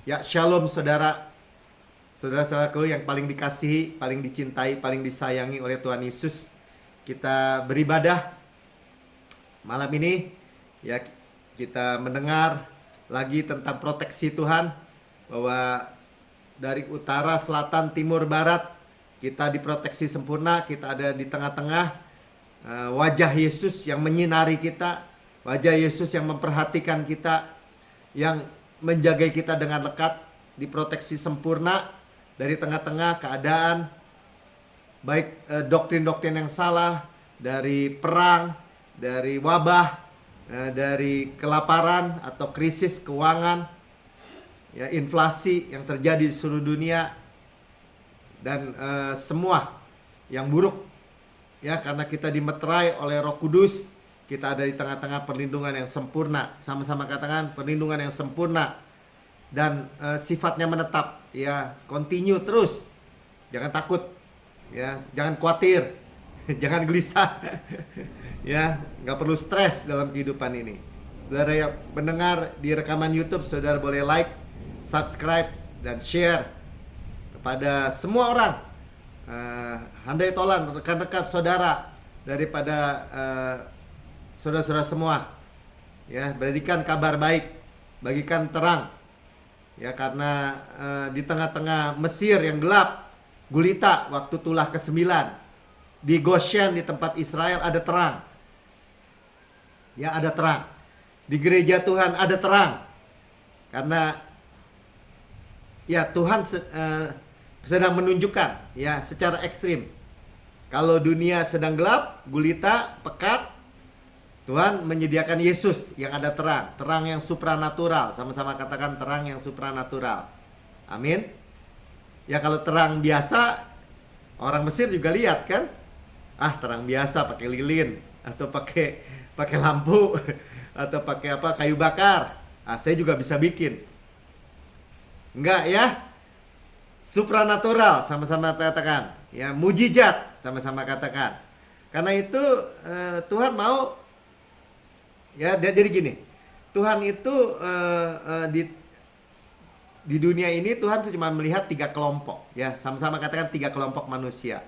Ya, shalom saudara. Saudara-saudaraku yang paling dikasihi, paling dicintai, paling disayangi oleh Tuhan Yesus. Kita beribadah malam ini. Ya, kita mendengar lagi tentang proteksi Tuhan. Bahwa dari utara, selatan, timur, barat, kita diproteksi sempurna. Kita ada di tengah-tengah wajah Yesus yang menyinari kita. Wajah Yesus yang memperhatikan kita, yang menjaga kita dengan lekat, diproteksi sempurna dari tengah-tengah keadaan, baik doktrin-doktrin yang salah, dari perang, dari wabah, dari kelaparan atau krisis keuangan, ya, inflasi yang terjadi di seluruh dunia, dan semua yang buruk. Ya, karena kita dimeterai oleh Roh Kudus, kita ada di tengah-tengah perlindungan yang sempurna. Sama-sama katakan perlindungan yang sempurna. Dan sifatnya menetap, ya, continue terus. Jangan takut, ya, jangan khawatir, jangan gelisah, ya, nggak perlu stres dalam kehidupan ini. Saudara yang mendengar di rekaman YouTube, saudara boleh like, subscribe, dan share kepada semua orang, handai tolan, rekan-rekan saudara, daripada saudara-saudara semua, ya, berikan kabar baik, bagikan terang. Ya, karena di tengah-tengah Mesir yang gelap gulita waktu tulah ke-9, di Goshen, di tempat Israel, ada terang. Ya, ada terang. Di gereja Tuhan ada terang. Karena ya, Tuhan sedang menunjukkan, ya, secara ekstrim. Kalau dunia sedang gelap, gulita, pekat, Tuhan menyediakan Yesus yang ada terang. Terang yang supranatural. Sama-sama katakan terang yang supranatural. Amin. Ya, kalau terang biasa, orang Mesir juga lihat kan. Terang biasa pakai lilin, atau pakai lampu, atau pakai apa, kayu bakar. Saya juga bisa bikin. Enggak ya? Supranatural, sama-sama katakan. Ya, mujizat, sama-sama katakan. Karena itu Tuhan mau, ya, jadi gini, Tuhan itu di dunia ini Tuhan cuma melihat 3 kelompok, ya, sama-sama katakan 3 kelompok manusia.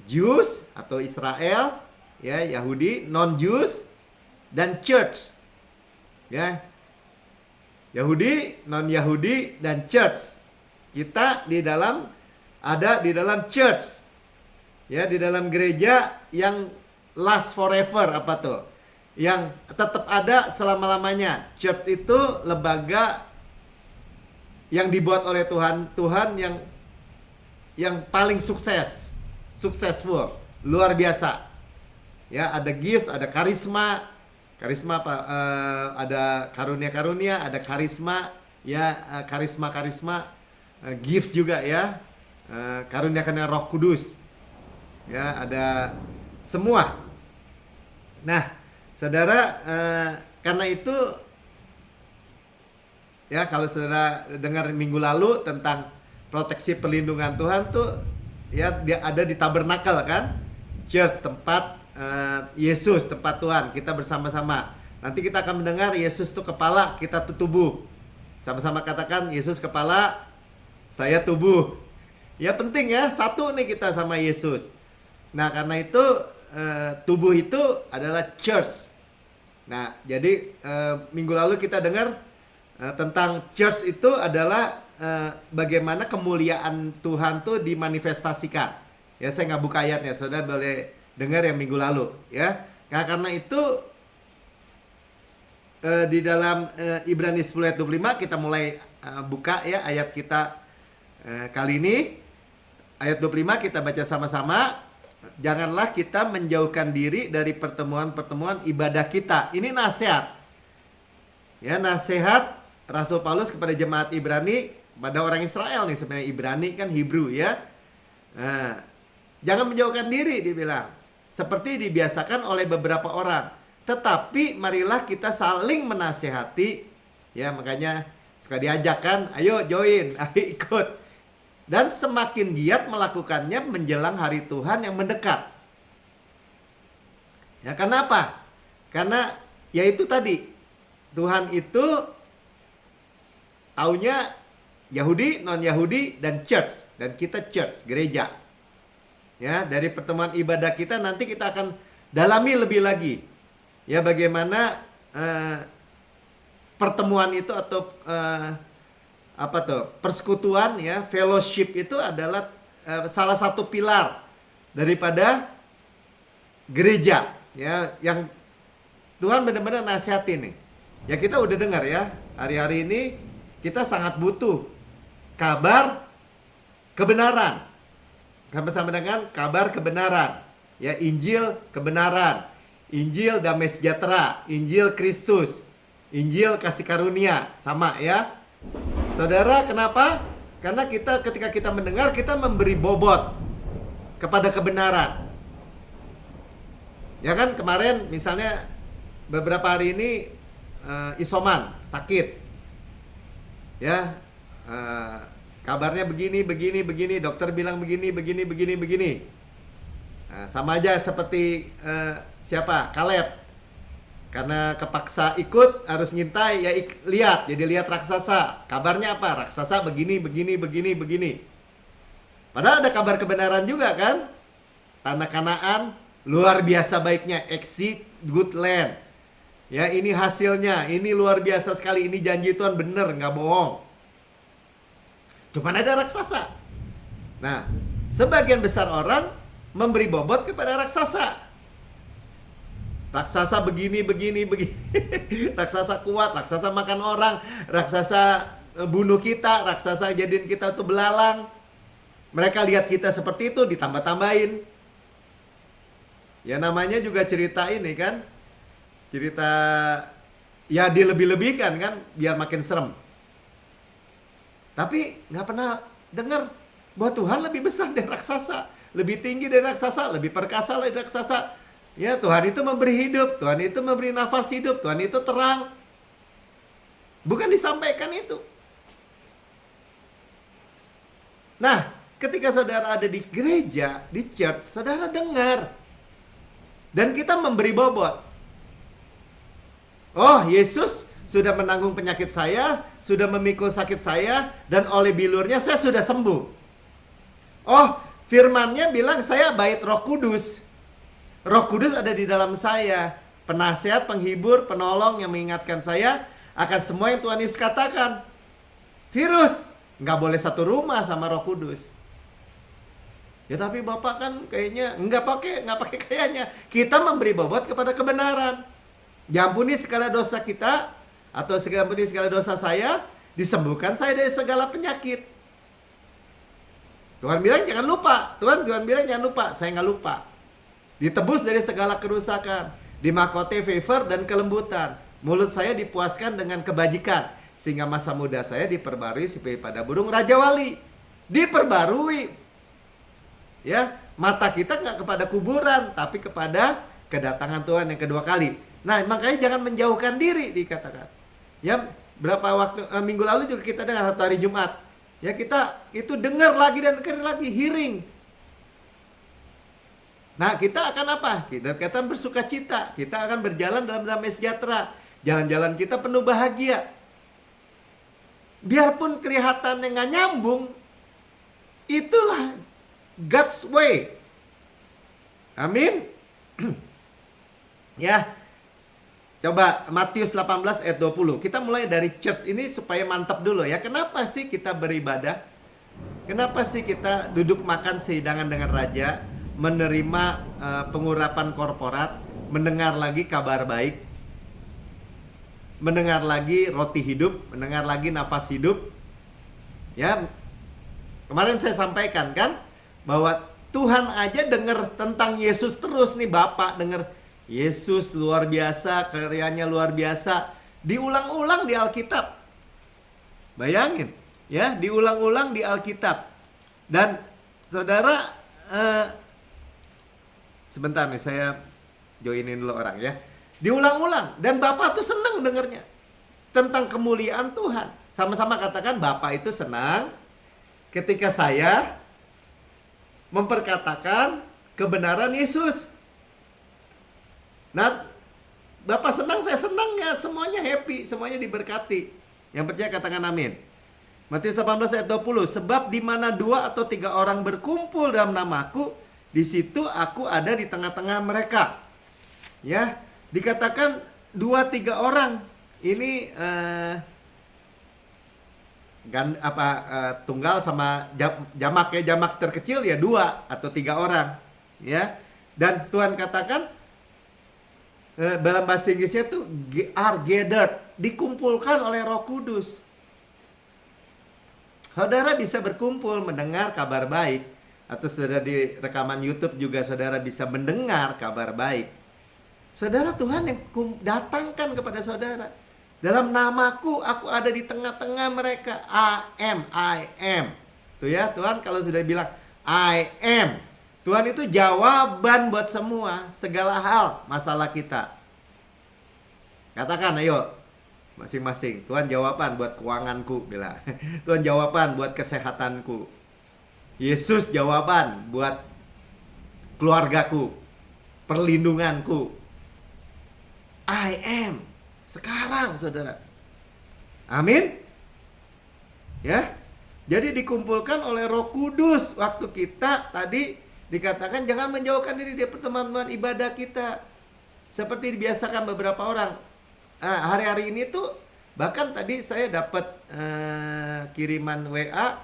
Jews atau Israel, ya, Yahudi, non-Jews, dan church. Ya. Yahudi, non-Yahudi, dan church. Kita ada di dalam church. Ya, di dalam gereja yang last forever, apa tuh? Yang tetap ada selama-lamanya. Church itu lembaga yang dibuat oleh Tuhan, yang paling successful, luar biasa. Ya, ada gifts, ada karisma apa? Ada karunia-karunia, ada karisma, ya, karisma, gifts juga, ya, karunia-karunia Roh Kudus, ya, ada semua. Nah, saudara, karena itu, ya, kalau saudara dengar minggu lalu tentang proteksi perlindungan Tuhan tuh, ya, dia ada di tabernakel kan, church, tempat Yesus, tempat Tuhan, kita bersama-sama. Nanti kita akan mendengar Yesus itu kepala, kita tuh tubuh. Sama-sama katakan Yesus kepala, saya tubuh. Ya, penting ya, satu nih kita sama Yesus. Nah, karena itu tubuh itu adalah church. Nah, jadi minggu lalu kita dengar tentang church itu adalah bagaimana kemuliaan Tuhan tuh dimanifestasikan. Ya, saya nggak buka ayatnya, saudara boleh dengar yang minggu lalu, ya. Nah, karena itu di dalam Ibrani 10 ayat 25 kita mulai buka, ya, ayat kita kali ini. Ayat 25 kita baca sama-sama. Janganlah kita menjauhkan diri dari pertemuan-pertemuan ibadah kita. Ini nasihat. Ya, nasihat Rasul Paulus kepada jemaat Ibrani, pada orang Israel nih, sebenarnya Ibrani kan Hebrew, ya. Nah, jangan menjauhkan diri, dibilang, seperti dibiasakan oleh beberapa orang. Tetapi marilah kita saling menasehati. Ya, makanya suka diajak kan, ayo join, ayo ikut. Dan semakin giat melakukannya menjelang hari Tuhan yang mendekat. Ya, kenapa? Karena ya itu tadi, Tuhan itu taunya Yahudi, non-Yahudi, dan church. Dan kita church, gereja. Ya, dari pertemuan ibadah kita nanti kita akan dalami lebih lagi. Ya, bagaimana pertemuan itu atau persekutuan ya, fellowship itu adalah salah satu pilar daripada gereja ya, yang Tuhan benar-benar nasihatin nih. Ya kita udah dengar ya, hari-hari ini kita sangat butuh kabar kebenaran. Sama-sama dengan kabar kebenaran. Ya, Injil kebenaran, Injil damai sejahtera, Injil Kristus, Injil kasih karunia, sama ya. Saudara, kenapa? Karena ketika kita mendengar, kita memberi bobot kepada kebenaran. Ya kan, kemarin misalnya beberapa hari ini isoman, sakit. Ya, kabarnya begini, dokter bilang begini. Nah, sama aja seperti siapa? Kaleb. Karena kepaksa ikut, harus ngintai, ya lihat. Jadi lihat raksasa. Kabarnya apa? Raksasa begini. Padahal ada kabar kebenaran juga kan? Tanah Kanaan luar biasa baiknya, exceed good land. Ya, ini hasilnya, ini luar biasa sekali, ini janji Tuhan bener, nggak bohong. Cuman ada raksasa. Nah, sebagian besar orang memberi bobot kepada raksasa. Raksasa begini. Raksasa kuat, raksasa makan orang, raksasa bunuh kita, raksasa jadiin kita tuh belalang. Mereka lihat kita seperti itu, ditambah-tambahin. Ya namanya juga cerita ini kan. Cerita ya dilebih-lebihkan kan, biar makin serem. Tapi nggak pernah dengar bahwa Tuhan lebih besar dari raksasa, lebih tinggi dari raksasa, lebih perkasa dari raksasa. Ya, Tuhan itu memberi hidup, Tuhan itu memberi nafas hidup, Tuhan itu terang. Bukan disampaikan itu. Nah, ketika saudara ada di gereja, di church, saudara dengar. Dan kita memberi bobot. Oh, Yesus sudah menanggung penyakit saya, sudah memikul sakit saya, dan oleh bilurnya saya sudah sembuh. Oh, firman-Nya bilang saya bait Roh Kudus. Roh Kudus ada di dalam saya, penasihat, penghibur, penolong yang mengingatkan saya akan semua yang Tuhan Yesus katakan. Virus nggak boleh satu rumah sama Roh Kudus. Ya tapi Bapak kan kayaknya nggak pakai kayaknya. Kita memberi bobot kepada kebenaran. Diampuni segala dosa kita, atau diampuni segala dosa saya, disembuhkan saya dari segala penyakit. Tuhan bilang jangan lupa. Tuhan bilang jangan lupa. Saya nggak lupa. Ditebus dari segala kerusakan, dimahkoti favor dan kelembutan. Mulut saya dipuaskan dengan kebajikan, sehingga masa muda saya diperbarui seperti pada burung Raja Wali. Diperbarui. Ya, mata kita nggak kepada kuburan, tapi kepada kedatangan Tuhan yang kedua kali. Nah, makanya jangan menjauhkan diri, dikatakan. Ya, minggu lalu juga kita dengar satu hari Jumat. Ya, kita itu dengar lagi dan dengar lagi, hearing. Nah, kita akan apa? Kita akan bersuka cita. Kita akan berjalan dalam damai sejahtera. Jalan-jalan kita penuh bahagia. Biarpun kelihatannya nggak nyambung, itulah God's way. Amin. Ya. Coba Matius 18 ayat 20. Kita mulai dari church ini supaya mantap dulu ya. Kenapa sih kita beribadah? Kenapa sih kita duduk makan sehidangan dengan raja? Menerima pengurapan korporat, mendengar lagi kabar baik, mendengar lagi roti hidup, mendengar lagi nafas hidup. Ya, kemarin saya sampaikan kan bahwa Tuhan aja dengar tentang Yesus terus nih, Bapak dengar Yesus luar biasa, karyanya luar biasa, diulang-ulang di Alkitab. Bayangin, ya, diulang-ulang di Alkitab. Dan saudara, sebentar nih, saya joinin dulu orang ya. Diulang-ulang. Dan Bapak tuh senang dengarnya. Tentang kemuliaan Tuhan. Sama-sama katakan, Bapak itu senang ketika saya memperkatakan kebenaran Yesus. Nah, Bapak senang, saya senang ya. Semuanya happy, semuanya diberkati. Yang percaya katakan amin. Matius 18 ayat 20. Sebab di mana 2 atau 3 orang berkumpul dalam namaku, di situ aku ada di tengah-tengah mereka. Ya, dikatakan 2-3 orang. Ini tunggal sama jamak ya. Jamak terkecil ya 2 atau 3 orang. Ya. Dan Tuhan katakan dalam bahasa Inggrisnya tuh are gathered, dikumpulkan oleh Roh Kudus. Saudara bisa berkumpul mendengar kabar baik, atau saudara di rekaman YouTube juga saudara bisa mendengar kabar baik. Saudara, Tuhan yang datangkan kepada saudara. Dalam namaku aku ada di tengah-tengah mereka. I am. Tuh ya, Tuhan kalau sudah bilang I am, Tuhan itu jawaban buat semua segala hal masalah kita. Katakan ayo masing-masing, Tuhan jawaban buat keuanganku, bila Tuhan jawaban buat kesehatanku. Yesus jawaban buat keluargaku, perlindunganku. I am sekarang, saudara. Amin. Ya. Jadi dikumpulkan oleh Roh Kudus. Waktu kita tadi dikatakan jangan menjauhkan diri dari pertemuan ibadah kita, seperti dibiasakan beberapa orang. Hari-hari ini tuh bahkan tadi saya dapat kiriman WA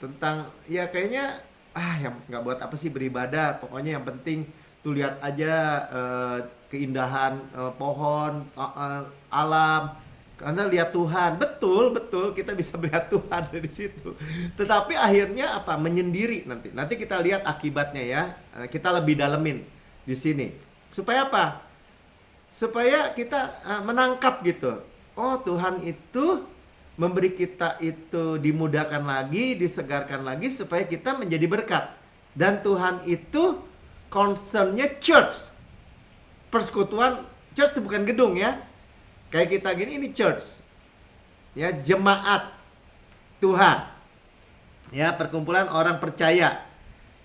tentang ya kayaknya yang nggak buat apa sih beribadah, pokoknya yang penting tuh lihat aja keindahan pohon, alam, karena lihat Tuhan. Betul kita bisa melihat Tuhan dari situ. Tetapi akhirnya apa? Menyendiri nanti kita lihat akibatnya ya. Kita lebih dalemin di sini. Supaya apa? Supaya kita menangkap gitu. Oh, Tuhan itu memberi kita itu dimudahkan lagi, disegarkan lagi supaya kita menjadi berkat. Dan Tuhan itu concernnya church. Persekutuan church bukan gedung ya. Kayak kita gini, ini church. Ya, jemaat Tuhan. Ya, perkumpulan orang percaya.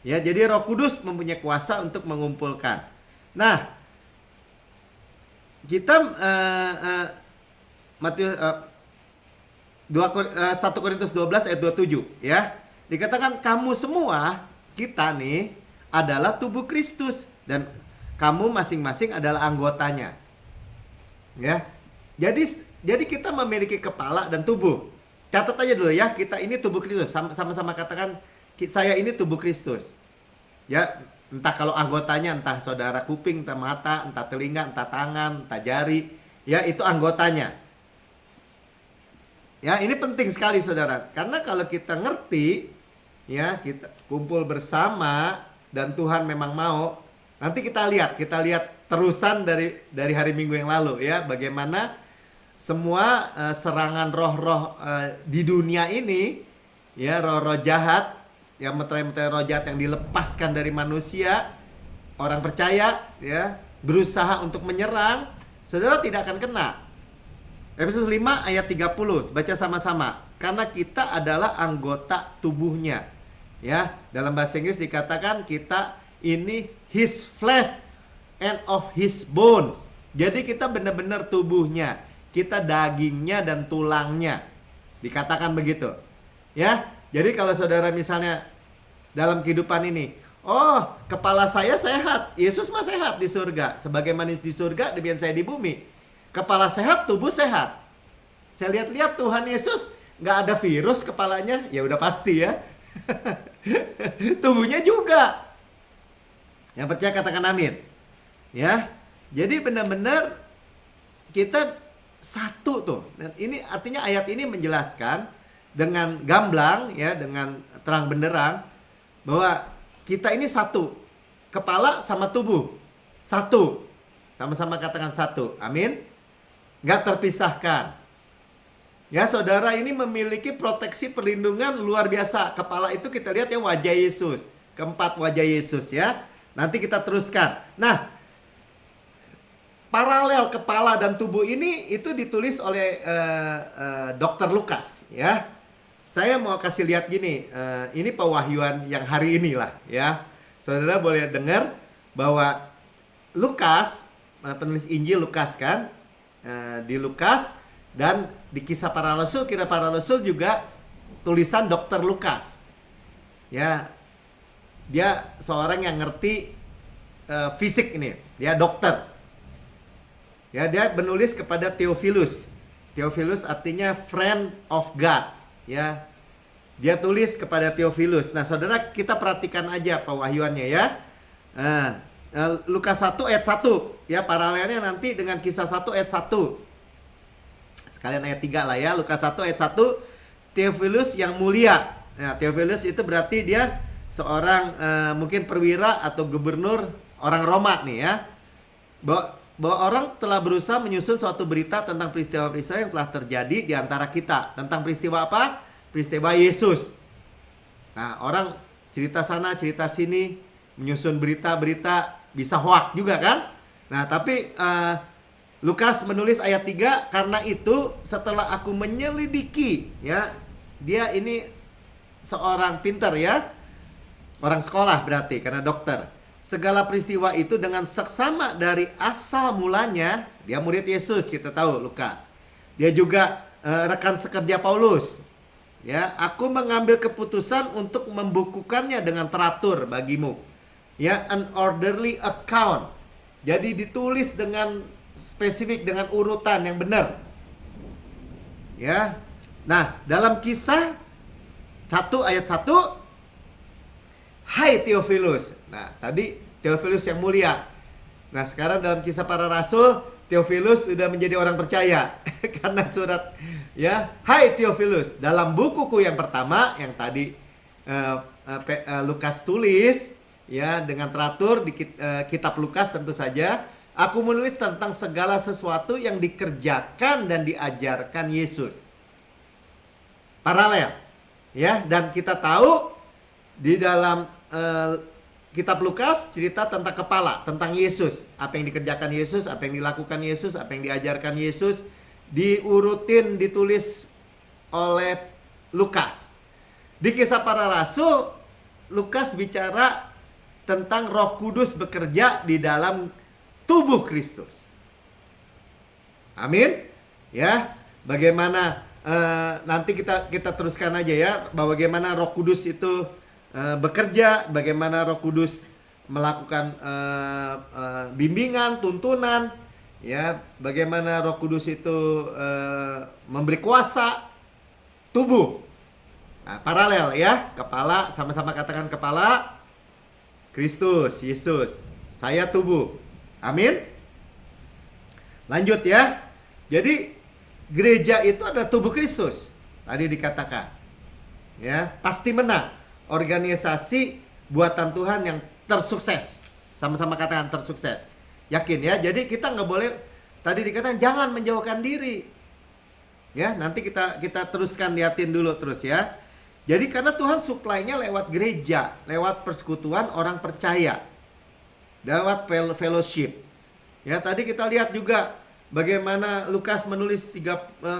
Ya, jadi Roh Kudus mempunyai kuasa untuk mengumpulkan. Nah, kita Matius 1 Korintus 12 ayat 27 ya. Dikatakan kamu semua, kita nih adalah tubuh Kristus dan kamu masing-masing adalah anggotanya. Ya. Jadi kita memiliki kepala dan tubuh. Catat aja dulu ya, kita ini tubuh Kristus. Sama-sama katakan saya ini tubuh Kristus. Ya, entah kalau anggotanya, entah saudara kuping, entah mata, entah telinga, entah tangan, entah jari, ya itu anggotanya. Ya, ini penting sekali saudara, karena kalau kita ngerti, ya kita kumpul bersama dan Tuhan memang mau, nanti kita lihat terusan dari hari Minggu yang lalu ya, bagaimana semua serangan roh-roh di dunia ini, ya roh-roh jahat, yang meterai-meterai roh jahat yang dilepaskan dari manusia, orang percaya ya, berusaha untuk menyerang, saudara tidak akan kena. Efesus 5 ayat 30, baca sama-sama. Karena kita adalah anggota tubuhnya. Ya, dalam bahasa Inggris dikatakan kita ini his flesh and of his bones. Jadi kita benar-benar tubuhnya, kita dagingnya dan tulangnya. Dikatakan begitu. Ya. Jadi kalau saudara misalnya dalam kehidupan ini, oh, kepala saya sehat, Yesus mah sehat di surga. Sebagaimana di surga, demikian saya di bumi. Kepala sehat, tubuh sehat. Saya lihat-lihat Tuhan Yesus nggak ada virus kepalanya, ya udah pasti ya. Tubuhnya juga. Yang percaya katakan amin. Ya, jadi benar-benar kita satu tuh. Dan ini artinya ayat ini menjelaskan dengan gamblang ya, dengan terang benderang bahwa kita ini satu, kepala sama tubuh satu, sama-sama katakan satu, amin. Gak terpisahkan. Ya, saudara ini memiliki proteksi perlindungan luar biasa. Kepala itu kita lihat ya wajah Yesus, keempat wajah Yesus ya. Nanti kita teruskan. Nah, paralel kepala dan tubuh ini itu ditulis oleh Dr. Lukas ya. Saya mau kasih lihat gini, ini pewahyuan yang hari ini lah ya. Saudara boleh dengar bahwa Lukas, penulis Injil Lukas kan, di Lukas Dan di kisah para rasul juga tulisan Dr. Lukas. Ya, dia seorang yang ngerti fisik ini, dia dokter. Ya, dia menulis kepada Theophilus. Theophilus artinya friend of God. Ya, dia tulis kepada Theophilus. Nah, saudara, kita perhatikan aja pewahyuannya ya. Lukas 1 ayat 1. Ya, paralelnya nanti dengan kisah 1 ayat 1. Sekalian ayat 3 lah ya. Lukas 1 ayat 1. Theophilus yang mulia. Nah, Theophilus itu berarti dia seorang mungkin perwira atau gubernur orang Roma nih ya. Bahwa orang telah berusaha menyusun suatu berita tentang peristiwa-peristiwa yang telah terjadi di antara kita. Tentang peristiwa apa? Peristiwa Yesus. Nah, orang cerita sana, cerita sini, menyusun berita-berita, bisa hoak juga kan? Nah, tapi Lukas menulis ayat 3, karena itu setelah aku menyelidiki, ya, dia ini seorang pintar ya, orang sekolah berarti, karena dokter. Segala peristiwa itu dengan seksama dari asal mulanya, dia murid Yesus, kita tahu Lukas. Dia juga rekan sekerja Paulus. Ya, aku mengambil keputusan untuk membukukannya dengan teratur bagimu. Ya, an orderly account. Jadi ditulis dengan spesifik, dengan urutan yang benar. Ya. Nah, dalam kisah 1 ayat 1, hai Theophilus. Nah, tadi Theophilus yang mulia. Nah, sekarang dalam kisah para rasul, Theophilus sudah menjadi orang percaya karena surat, ya, hai Theophilus, dalam bukuku yang pertama yang tadi Lukas tulis ya dengan teratur di kitab Lukas tentu saja, aku menulis tentang segala sesuatu yang dikerjakan dan diajarkan Yesus. Paralel ya, dan kita tahu di dalam kitab Lukas cerita tentang kepala, tentang Yesus. Apa yang dikerjakan Yesus, apa yang dilakukan Yesus, apa yang diajarkan Yesus, diurutin, ditulis oleh Lukas. Di kisah para rasul, Lukas bicara tentang Roh Kudus bekerja di dalam tubuh Kristus. Amin. Ya, bagaimana nanti kita teruskan aja ya, bahwa bagaimana Roh Kudus itu bekerja, bagaimana Roh Kudus melakukan bimbingan, tuntunan, ya, bagaimana Roh Kudus itu memberi kuasa tubuh. Nah, paralel ya, kepala, sama-sama katakan kepala Kristus, Yesus. Saya tubuh. Amin. Lanjut ya. Jadi gereja itu adalah tubuh Kristus. Tadi dikatakan. Ya, pasti menang. Organisasi buatan Tuhan yang tersukses. Sama-sama katakan tersukses. Yakin ya. Jadi kita nggak boleh, tadi dikatakan jangan menjauhkan diri. Ya, nanti kita teruskan, liatin dulu terus ya. Jadi karena Tuhan suplainya lewat gereja, lewat persekutuan orang percaya, lewat fellowship. Ya, tadi kita lihat juga bagaimana Lukas menulis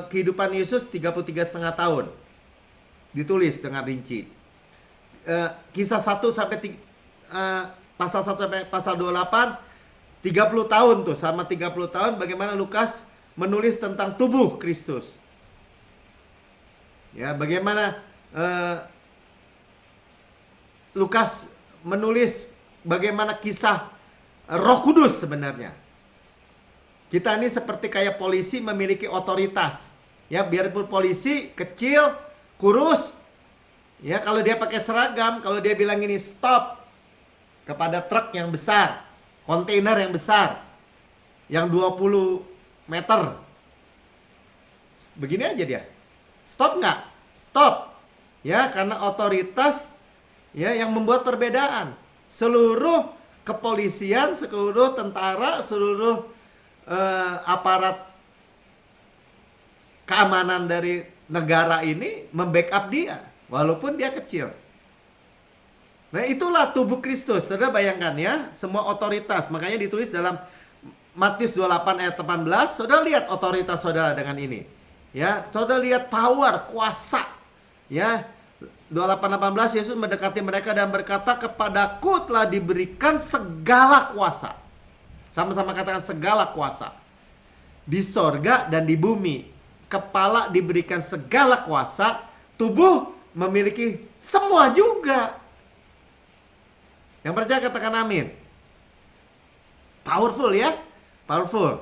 kehidupan Yesus 33,5 tahun. Ditulis dengan rinci. Kisah 1 sampai pasal 1 sampai pasal 28, 30 tahun tuh, sama 30 tahun bagaimana Lukas menulis tentang tubuh Kristus. Ya, bagaimana Lukas menulis bagaimana kisah Roh Kudus sebenarnya. Kita ini seperti kayak polisi memiliki otoritas. Ya, biarpun polisi kecil, kurus, ya, kalau dia pakai seragam, kalau dia bilang ini stop kepada truk yang besar, kontainer yang besar, yang 20 meter, begini aja dia. Stop nggak? Stop. Ya, karena otoritas ya yang membuat perbedaan. Seluruh kepolisian, seluruh tentara, seluruh aparat keamanan dari negara ini membackup dia, walaupun dia kecil. Nah, itulah tubuh Kristus. Saudara bayangkan ya, semua otoritas. Makanya ditulis dalam Matius 28 ayat 18. Saudara lihat otoritas saudara dengan ini. Ya, saudara lihat power, kuasa. Ya, 28:18 Yesus mendekati mereka dan berkata, kepadaku telah diberikan segala kuasa. Sama-sama katakan segala kuasa. Di sorga dan di bumi. kepala diberikan segala kuasa, tubuh memiliki semua juga. Yang percaya katakan amin. Powerful ya, powerful.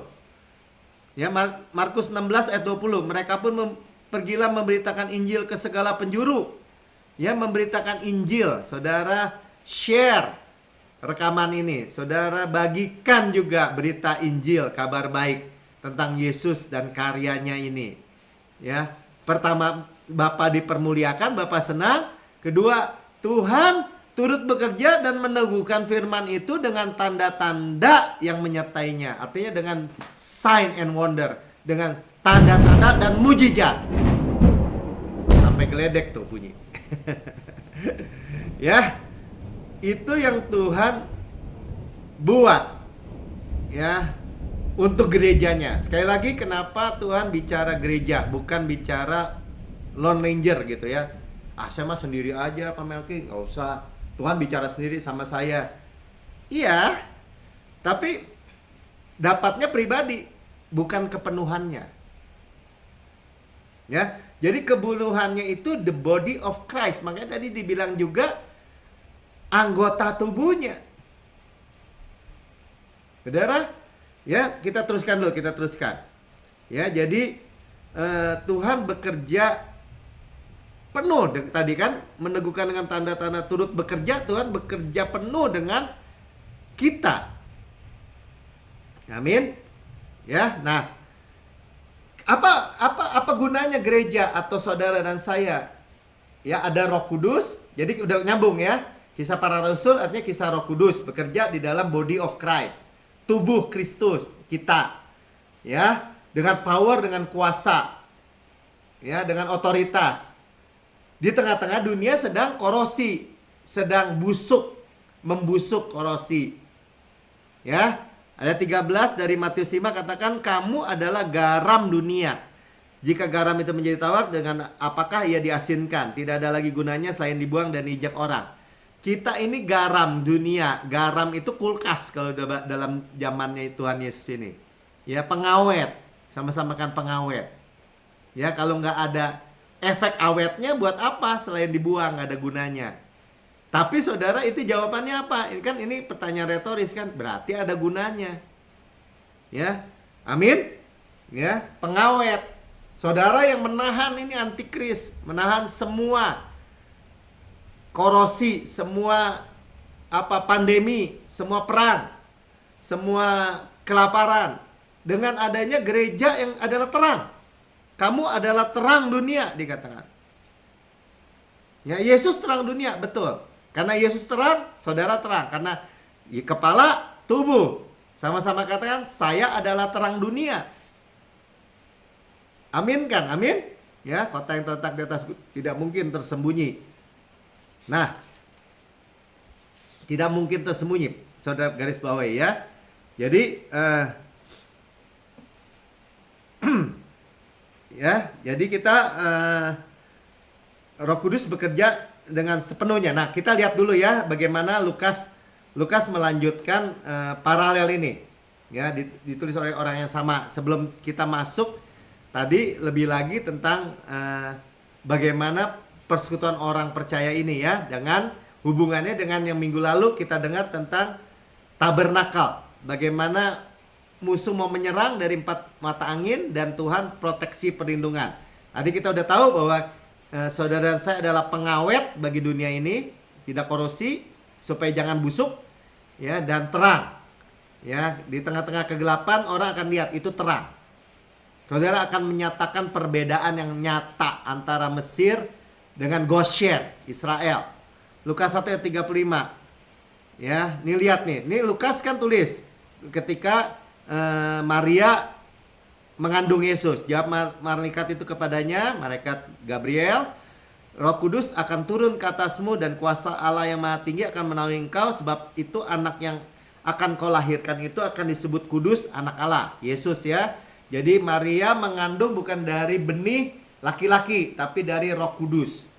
Ya, Markus 16 ayat 20, mereka pun pergilah memberitakan Injil ke segala penjuru. Ya, memberitakan Injil. Saudara share rekaman ini. Saudara bagikan juga berita Injil, kabar baik tentang Yesus dan karyanya ini. Ya, pertama Bapa dipermuliakan, Bapa senang. Kedua, Tuhan turut bekerja dan meneguhkan firman itu dengan tanda-tanda yang menyertainya. Artinya dengan sign and wonder, dengan tanda-tanda dan mujizat. Sampai geledek tuh bunyi. Ya, itu yang Tuhan buat ya untuk gerejanya. Sekali lagi, kenapa Tuhan bicara gereja, bukan bicara Lone Ranger gitu ya. Saya mah sendiri aja Pak Melki, nggak usah. Tuhan bicara sendiri sama saya. Iya, tapi dapatnya pribadi, bukan kepenuhannya. Ya, jadi kepenuhannya itu the body of Christ. Makanya tadi dibilang juga anggota tubuhnya. Saudara, ya kita teruskan dulu, kita teruskan. Ya, jadi Tuhan bekerja penuh tadi kan, meneguhkan dengan tanda-tanda turut bekerja. Tuhan bekerja penuh dengan kita. Amin. Ya, nah, apa gunanya gereja atau saudara dan saya? Ya, ada Roh Kudus. Jadi udah nyambung ya. Kisah para Rasul artinya kisah Roh Kudus bekerja di dalam body of Christ, tubuh Kristus kita. Ya, dengan power, dengan kuasa. Ya, dengan otoritas. Di tengah-tengah dunia sedang korosi, sedang busuk, membusuk korosi. Ya, ayat 13 dari Matius 5 katakan, kamu adalah garam dunia. Jika garam itu menjadi tawar, dengan apakah ia diasinkan? Tidak ada lagi gunanya selain dibuang dan diinjak orang. Kita ini garam dunia. Garam itu kulkas kalau dalam zamannya Tuhan Yesus ini. Ya, pengawet. Sama-sama kan pengawet. Ya, kalau nggak ada efek awetnya buat apa selain dibuang, nggak ada gunanya. Tapi saudara, itu jawabannya apa? Ini pertanyaan retoris kan, berarti ada gunanya. Ya, amin. Ya, pengawet. Saudara yang menahan ini antikris, menahan semua korosi, semua pandemi, semua perang, semua kelaparan. Dengan adanya gereja yang adalah terang. Kamu adalah terang dunia, dikatakan. Ya, Yesus terang dunia, betul. Karena Yesus terang, saudara terang. Karena kepala, tubuh. Sama-sama katakan, saya adalah terang dunia. Amin kan? Amin? Ya, kota yang terletak di atas tidak mungkin tersembunyi. Nah, tidak mungkin tersembunyi. Saudara garis bawahi ya. Jadi, ya, jadi kita Roh Kudus bekerja dengan sepenuhnya. Nah, kita lihat dulu ya bagaimana Lukas melanjutkan paralel ini. Ya, ditulis oleh orang yang sama. Sebelum kita masuk tadi lebih lagi tentang bagaimana persekutuan orang percaya ini ya, dengan hubungannya dengan yang minggu lalu kita dengar tentang tabernakal. Bagaimana musuh mau menyerang dari 4 mata angin dan Tuhan proteksi perlindungan. Tadi kita udah tahu bahwa saudara saya adalah pengawet bagi dunia ini, tidak korosi, supaya jangan busuk, ya, dan terang. Ya, di tengah-tengah kegelapan orang akan lihat itu terang. Saudara akan menyatakan perbedaan yang nyata antara Mesir dengan Goshen, Israel. Lukas 1 ayat 35. Ya, nih lihat nih. Nih Lukas kan tulis ketika Maria mengandung Yesus. Jawab malaikat itu kepadanya, malaikat Gabriel, Roh Kudus akan turun ke atasmu dan kuasa Allah yang Maha Tinggi akan menaungi engkau, sebab itu anak yang akan kau lahirkan itu akan disebut kudus, anak Allah, Yesus ya. Jadi Maria mengandung bukan dari benih laki-laki, tapi dari Roh Kudus.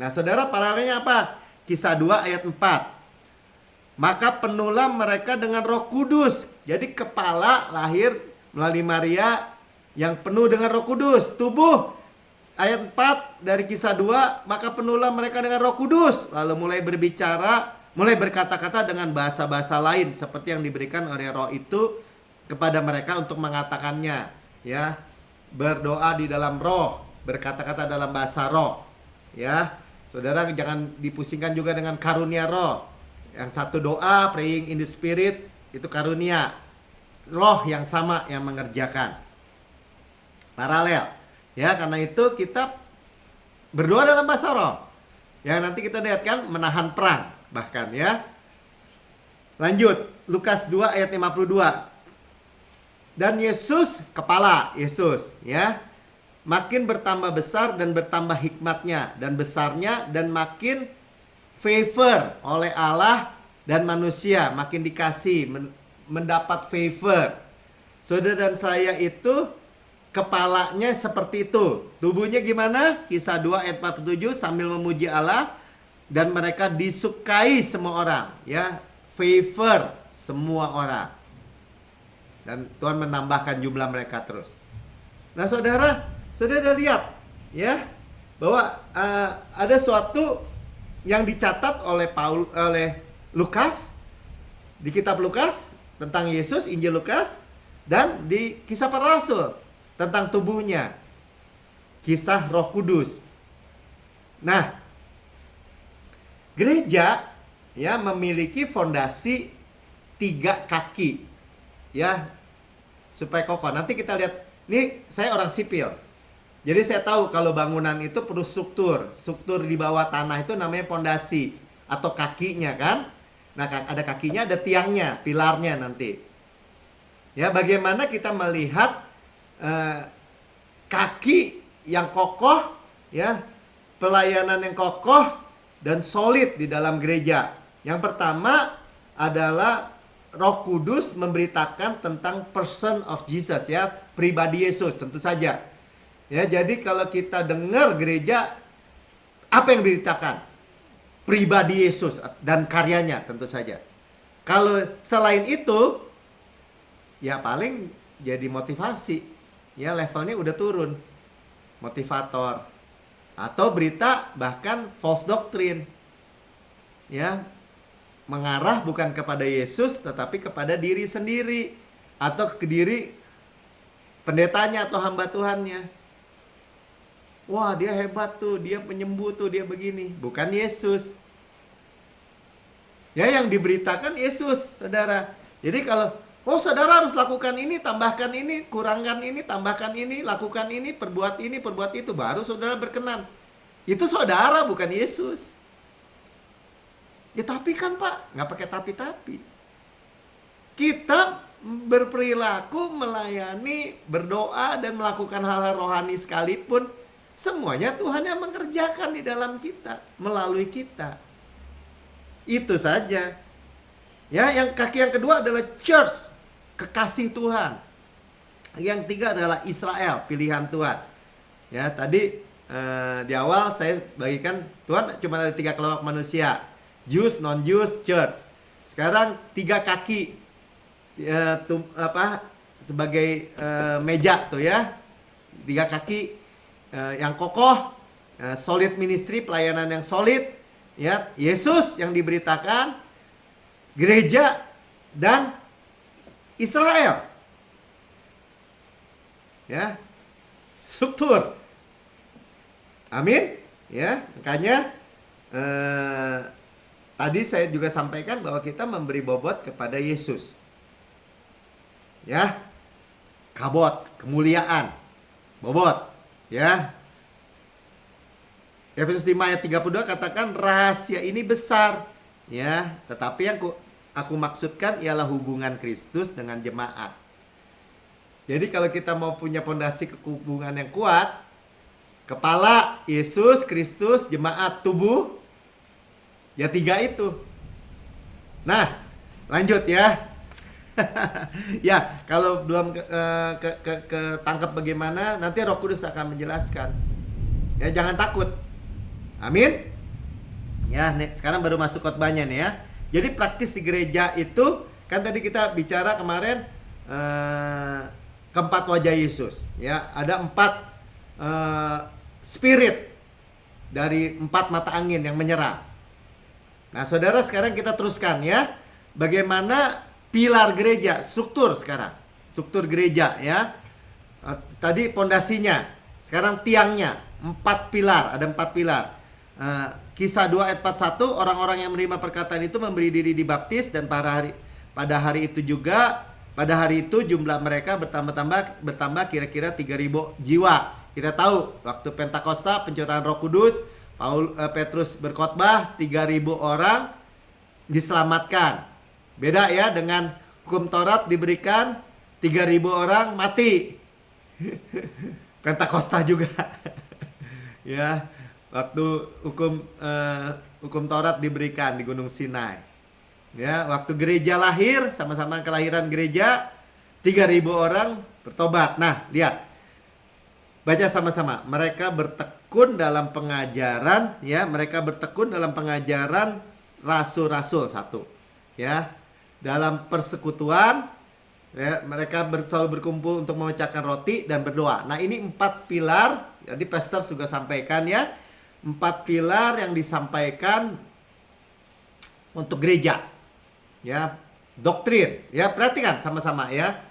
Nah, saudara, paralelnya apa? Kisah 2 ayat 4. Maka penuhlah mereka dengan Roh Kudus. Jadi kepala lahir melalui Maria, yang penuh dengan Roh Kudus. Tubuh, ayat 4 dari Kisah 2, maka penuhlah mereka dengan Roh Kudus, lalu mulai berbicara, mulai berkata-kata dengan bahasa-bahasa lain seperti yang diberikan oleh Roh itu kepada mereka untuk mengatakannya. Ya, berdoa di dalam Roh, berkata-kata dalam bahasa Roh. Ya, saudara jangan dipusingkan juga dengan karunia Roh. Yang satu doa, praying in the Spirit, itu karunia. Roh yang sama yang mengerjakan. Paralel. Ya, karena itu kita berdoa dalam bahasa Roh. Ya, nanti kita lihat kan menahan perang bahkan ya. Lanjut, Lukas 2 ayat 52. Dan Yesus, kepala Yesus ya, makin bertambah besar dan bertambah hikmatnya dan besarnya, dan makin favor oleh Allah dan manusia, makin dikasih, mendapat favor. Saudara dan saya itu kepalanya seperti itu. Tubuhnya gimana? Kisah 2 ayat 47, sambil memuji Allah dan mereka disukai semua orang, ya, favor semua orang. Dan Tuhan menambahkan jumlah mereka terus. Nah, saudara lihat ya bahwa ada suatu yang dicatat oleh Lukas di kitab Lukas tentang Yesus, Injil Lukas, dan di Kisah Para Rasul tentang tubuhnya, kisah Roh Kudus. Nah, gereja ya memiliki fondasi 3 kaki ya supaya kokoh. Nanti kita lihat, ini saya orang sipil. Jadi saya tahu kalau bangunan itu perlu struktur. Struktur di bawah tanah itu namanya fondasi atau kakinya kan. Nah, ada kakinya, ada tiangnya, pilarnya nanti. Ya, bagaimana kita melihat kaki yang kokoh ya, pelayanan yang kokoh dan solid di dalam gereja. Yang pertama adalah Roh Kudus memberitakan tentang person of Jesus ya, pribadi Yesus tentu saja. Ya, jadi kalau kita dengar gereja, apa yang diberitakan? Pribadi Yesus dan karyanya tentu saja. Kalau selain itu, ya paling jadi motivasi. Ya, levelnya udah turun. Motivator. Atau berita bahkan false doctrine. Ya, mengarah bukan kepada Yesus tetapi kepada diri sendiri atau ke diri pendetanya atau hamba Tuhannya. Wah, dia hebat tuh, dia penyembuh tuh, dia begini. Bukan Yesus. Ya, yang diberitakan Yesus, saudara. Jadi kalau, saudara harus lakukan ini, tambahkan ini, kurangkan ini, tambahkan ini, lakukan ini, perbuat itu, baru saudara berkenan. Itu saudara, bukan Yesus. Ya tapi kan Pak, nggak pakai tapi-tapi. Kita berperilaku, melayani, berdoa, dan melakukan hal-hal rohani sekalipun, semuanya Tuhan yang mengerjakan di dalam kita, melalui kita. Itu saja. Ya, yang kaki yang kedua adalah church, kekasih Tuhan. Yang ketiga adalah Israel, pilihan Tuhan. Ya, tadi di awal saya bagikan Tuhan cuma ada 3 kelompok manusia. Jews, non-Jews, church. Sekarang 3 kaki sebagai meja tuh ya. 3 kaki yang kokoh, solid ministry, pelayanan yang solid, ya, Yesus yang diberitakan, gereja, dan Israel. Ya. Struktur. Amin. Ya, makanya tadi saya juga sampaikan bahwa kita memberi bobot kepada Yesus. Ya. Kabot, kemuliaan. Bobot, ya. Efesus 5 ayat 32 katakan rahasia ini besar, ya, tetapi yang aku maksudkan ialah hubungan Kristus dengan jemaat. Jadi kalau kita mau punya fondasi hubungan yang kuat, kepala Yesus, Kristus, jemaat, tubuh, ya 3 itu. Nah, lanjut ya. Ya, kalau belum ketangkap bagaimana, nanti Roh Kudus akan menjelaskan. Ya, jangan takut. Amin. Ya, nih, sekarang baru masuk khotbahnya nih ya. Jadi praktis di gereja itu, kan tadi kita bicara kemarin keempat wajah Yesus. Ya, ada 4 spirit dari 4 mata angin yang menyerang. Nah, saudara, sekarang kita teruskan ya, bagaimana pilar gereja, struktur sekarang, struktur gereja ya. Tadi pondasinya, sekarang tiangnya, 4 pilar, ada 4 pilar. Kisah 2 ayat 41, orang-orang yang menerima perkataan itu memberi diri dibaptis, dan pada hari itu jumlah mereka bertambah kira-kira 3.000 jiwa. Kita tahu waktu Pentakosta, pencurahan Roh Kudus, Petrus berkhotbah, 3.000 orang diselamatkan. Beda ya dengan hukum Taurat diberikan, 3.000 orang mati. Pentakosta juga. Ya, waktu hukum Taurat diberikan di Gunung Sinai. Ya, waktu gereja lahir, sama-sama kelahiran gereja, 3.000 orang bertobat. Nah, lihat. Baca sama-sama. Mereka bertekun dalam pengajaran, ya, mereka bertekun dalam pengajaran rasul-rasul, 1. Ya. Dalam persekutuan, ya, mereka selalu berkumpul untuk memecahkan roti dan berdoa. Nah, ini 4 pilar. Jadi pastor juga sampaikan ya, 4 pilar yang disampaikan untuk gereja. Ya, doktrin. Ya, perhatikan sama-sama ya.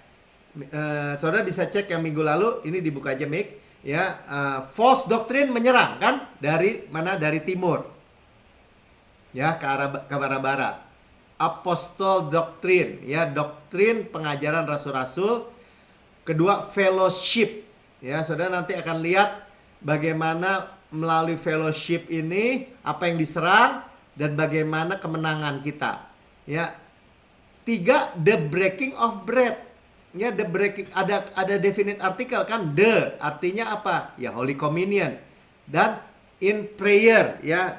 Saudara bisa cek yang minggu lalu, ini dibuka aja mic ya. False doktrin menyerang kan dari mana? Dari timur ya, ke arah barat. Apostol doktrin ya, doktrin pengajaran rasul-rasul. Kedua, fellowship ya. Saudara nanti akan lihat bagaimana melalui fellowship ini apa yang diserang dan bagaimana kemenangan kita ya. 3, the breaking of bread. Ya, the breaking, ada definite artikel kan, the artinya apa? Ya, Holy Communion. Dan in prayer ya,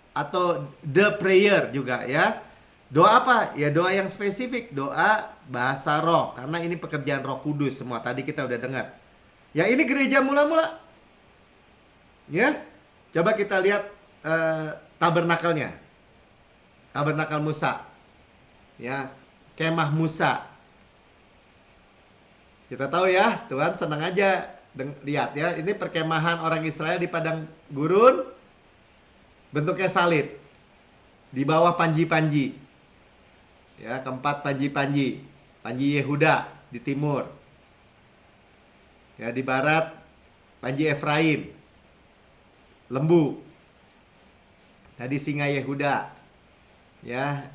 atau the prayer juga ya. Doa apa? Ya, doa yang spesifik, doa bahasa roh, karena ini pekerjaan Roh Kudus semua. Tadi kita udah dengar. Ya, ini gereja mula-mula. Ya. Coba kita lihat tabernakelnya. Tabernakel Musa. Ya, kemah Musa. Kita tahu ya, Tuhan senang aja lihat ya, ini perkemahan orang Israel di padang gurun, bentuknya salib, di bawah panji-panji, ya, keempat panji-panji, panji Yehuda di timur, ya, di barat panji Efraim, lembu, tadi singa Yehuda, ya.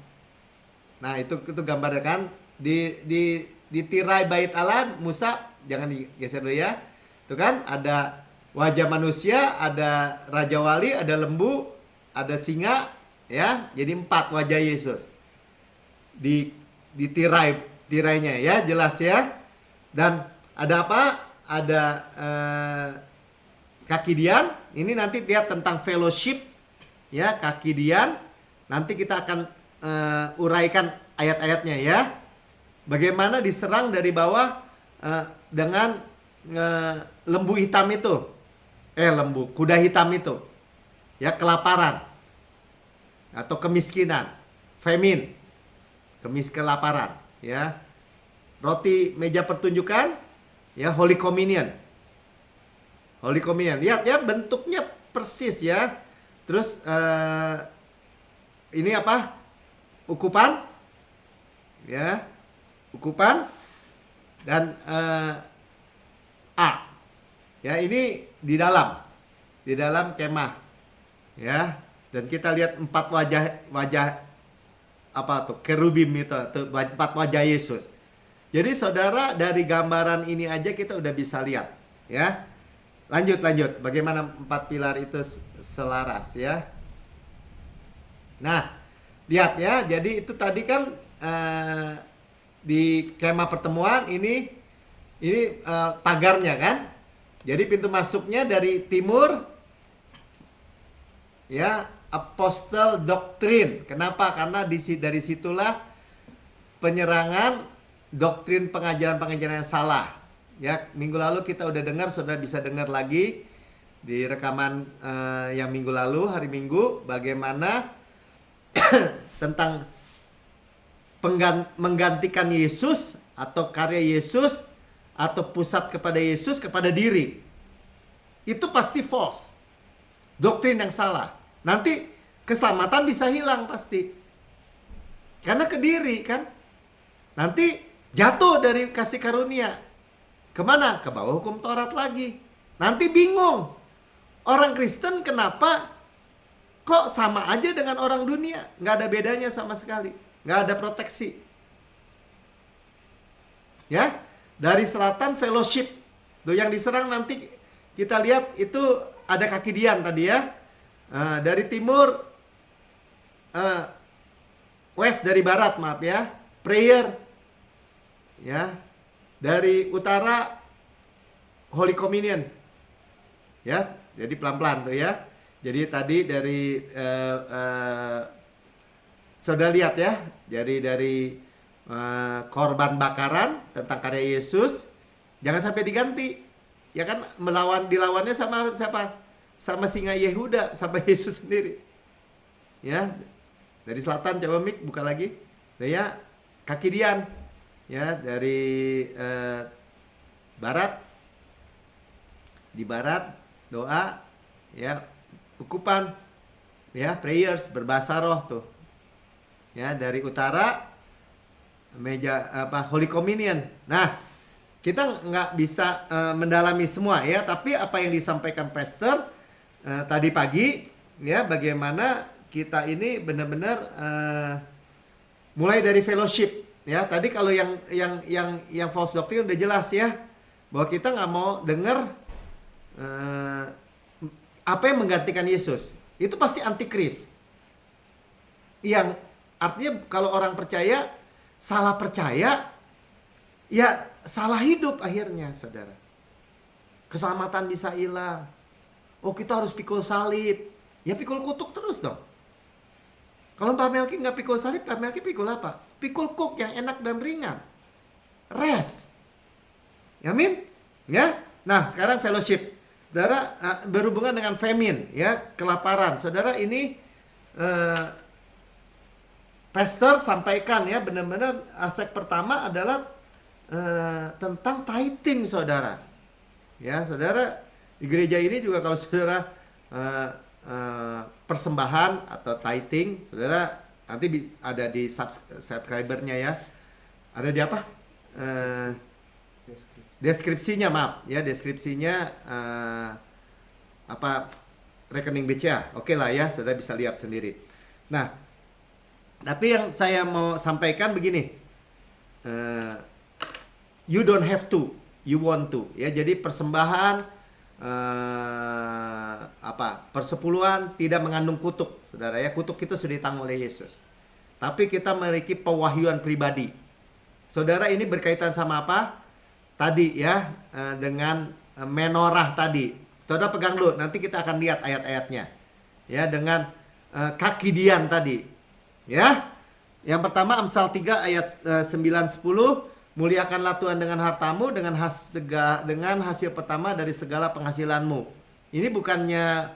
Nah, itu gambarnya kan di tirai bait Allah, Musa, jangan digeser dulu ya. Tuh kan, ada wajah manusia, ada raja wali, ada lembu, ada singa, ya. Jadi 4 wajah Yesus. Di tirainya ya, jelas ya. Dan ada apa? Ada kaki dian. Ini nanti lihat tentang fellowship ya, kaki dian. Nanti kita akan uraikan ayat-ayatnya ya. Bagaimana diserang dari bawah dengan lembu hitam itu. Kuda hitam itu. Ya, kelaparan. Atau kemiskinan. Famine. Kelaparan. Ya. Roti meja pertunjukan. Ya, Holy Communion. Holy Communion. Lihat ya, bentuknya persis ya. Terus ini apa? Ukupan. Ya. Ukupan dan ya, ini di dalam kemah ya. Dan kita lihat 4 wajah apa tuh, kerubim itu, 4 wajah Yesus. Jadi saudara, dari gambaran ini aja kita udah bisa lihat ya. Lanjut bagaimana 4 pilar itu selaras ya. Nah, lihat ya, jadi itu tadi kan di kemah pertemuan ini pagarnya kan. Jadi pintu masuknya dari timur ya, Apostle Doktrin. Kenapa? Karena dari situlah penyerangan doktrin pengajaran yang salah. Ya, minggu lalu kita udah dengar, saudara bisa dengar lagi di rekaman yang minggu lalu, hari Minggu, bagaimana tentang menggantikan Yesus atau karya Yesus atau pusat kepada Yesus, kepada diri. Itu pasti false. Doktrin yang salah. Nanti keselamatan bisa hilang pasti. Karena ke diri kan. Nanti jatuh dari kasih karunia. Kemana? Ke bawah hukum Taurat lagi. Nanti bingung. Orang Kristen kenapa kok sama aja dengan orang dunia? Nggak ada bedanya sama sekali. Nggak ada proteksi. Ya, dari selatan fellowship. Tuh yang diserang nanti kita lihat itu ada kaki Dian tadi ya. Dari timur, west dari barat maaf ya. Prayer. Ya, dari utara Holy Communion. Ya, jadi pelan-pelan tuh ya. Jadi tadi dari saudara lihat ya. Jadi dari korban bakaran tentang karya Yesus, jangan sampai diganti. Ya kan dilawannya sama siapa? Sama singa Yehuda, sama Yesus sendiri. Ya. Dari selatan coba Mik buka lagi. Nah, ya, kaki Dian. Ya, dari barat. Di barat doa ya, ukupan ya, prayers berbahasa roh tuh. Ya, dari utara meja Holy Communion. Nah, kita nggak bisa mendalami semua ya, tapi apa yang disampaikan Pastor tadi pagi ya, bagaimana kita ini benar-benar mulai dari fellowship ya. Tadi kalau yang false doctrine udah jelas ya, bahwa kita nggak mau dengar apa yang menggantikan Yesus. Itu pasti antikris. Yang artinya kalau orang percaya salah percaya, ya salah hidup akhirnya, saudara. Keselamatan bisa hilang. Oh, kita harus pikul salib. Ya pikul kutuk terus dong. Kalau Pak Melki nggak pikul salib, Pak Melki pikul apa? Pikul kuk yang enak dan ringan. Rest. Amin? Ya. Nah, sekarang fellowship. Saudara, berhubungan dengan famine, ya, kelaparan. Saudara, ini Pastor sampaikan ya, benar-benar aspek pertama adalah tentang tithing, saudara. Ya, saudara, di gereja ini juga kalau saudara persembahan atau tithing, saudara nanti ada di subscribernya ya. Ada di apa? Deskripsinya, maaf ya, deskripsinya rekening BCA. Oke lah ya, saudara bisa lihat sendiri. Nah, tapi yang saya mau sampaikan begini, you don't have to, you want to. Ya, jadi persembahan, persepuluhan tidak mengandung kutuk, saudara ya. Kutuk itu sudah ditanggung oleh Yesus. Tapi kita memiliki pewahyuan pribadi. Saudara, ini berkaitan sama apa? Tadi ya, dengan menorah tadi. Saudara pegang dulu, nanti kita akan lihat ayat-ayatnya. Ya, dengan kaki Dian tadi. Ya. Yang pertama Amsal 3 ayat 9-10, muliakanlah Tuhan dengan hartamu, dengan hasil pertama dari segala penghasilanmu. Ini bukannya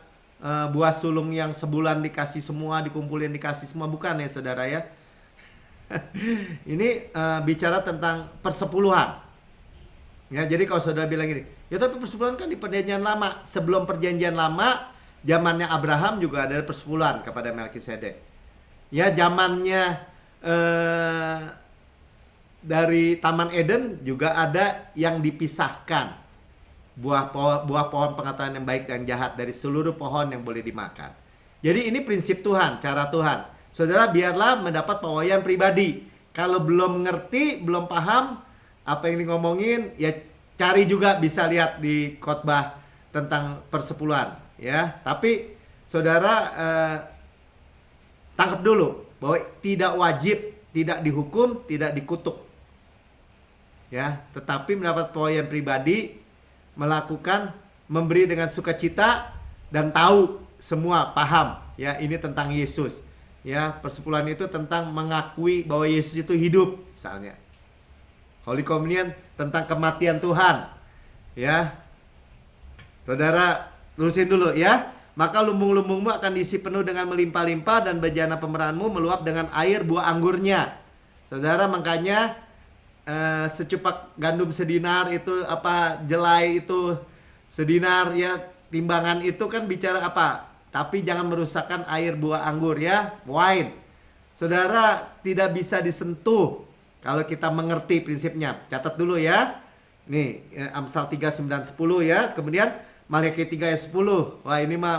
buah sulung yang sebulan dikasih semua, dikumpulin dikasih semua, bukan ya saudara ya. Ini bicara tentang persepuluhan. Ya, jadi kalau saudara bilang gini, ya tapi persepuluhan kan di perjanjian lama. Sebelum perjanjian lama, zamannya Abraham juga ada persepuluhan kepada Melkisedek. Ya, zamannya dari Taman Eden juga ada yang dipisahkan. Buah pohon pengetahuan yang baik dan jahat dari seluruh pohon yang boleh dimakan. Jadi ini prinsip Tuhan, cara Tuhan. Saudara, biarlah mendapat pewahyuan pribadi. Kalau belum ngerti, belum paham apa yang ngomongin, ya cari juga, bisa lihat di khotbah tentang persepuluhan ya. Tapi saudara tangkap dulu bahwa tidak wajib, tidak dihukum, tidak dikutuk. Ya, tetapi mendapat pewahyuan pribadi, melakukan, memberi dengan sukacita dan tahu semua, paham ya, ini tentang Yesus. Ya, persepuluhan itu tentang mengakui bahwa Yesus itu hidup misalnya. Holy Communion tentang kematian Tuhan. Ya. Saudara, tulisin dulu ya. Maka lumbung-lumbungmu akan diisi penuh dengan melimpah-limpah dan bejana pemerahanmu meluap dengan air buah anggurnya. Saudara, makanya secupak gandum sedinar itu apa, jelai itu sedinar ya, timbangan itu kan bicara apa? Tapi jangan merusakkan air buah anggur ya, wine. Saudara, tidak bisa disentuh kalau kita mengerti prinsipnya. Catat dulu ya. Nih, Amsal 3, 9, 10 ya. Kemudian Maliaki 3 ayat 10. Wah, ini mah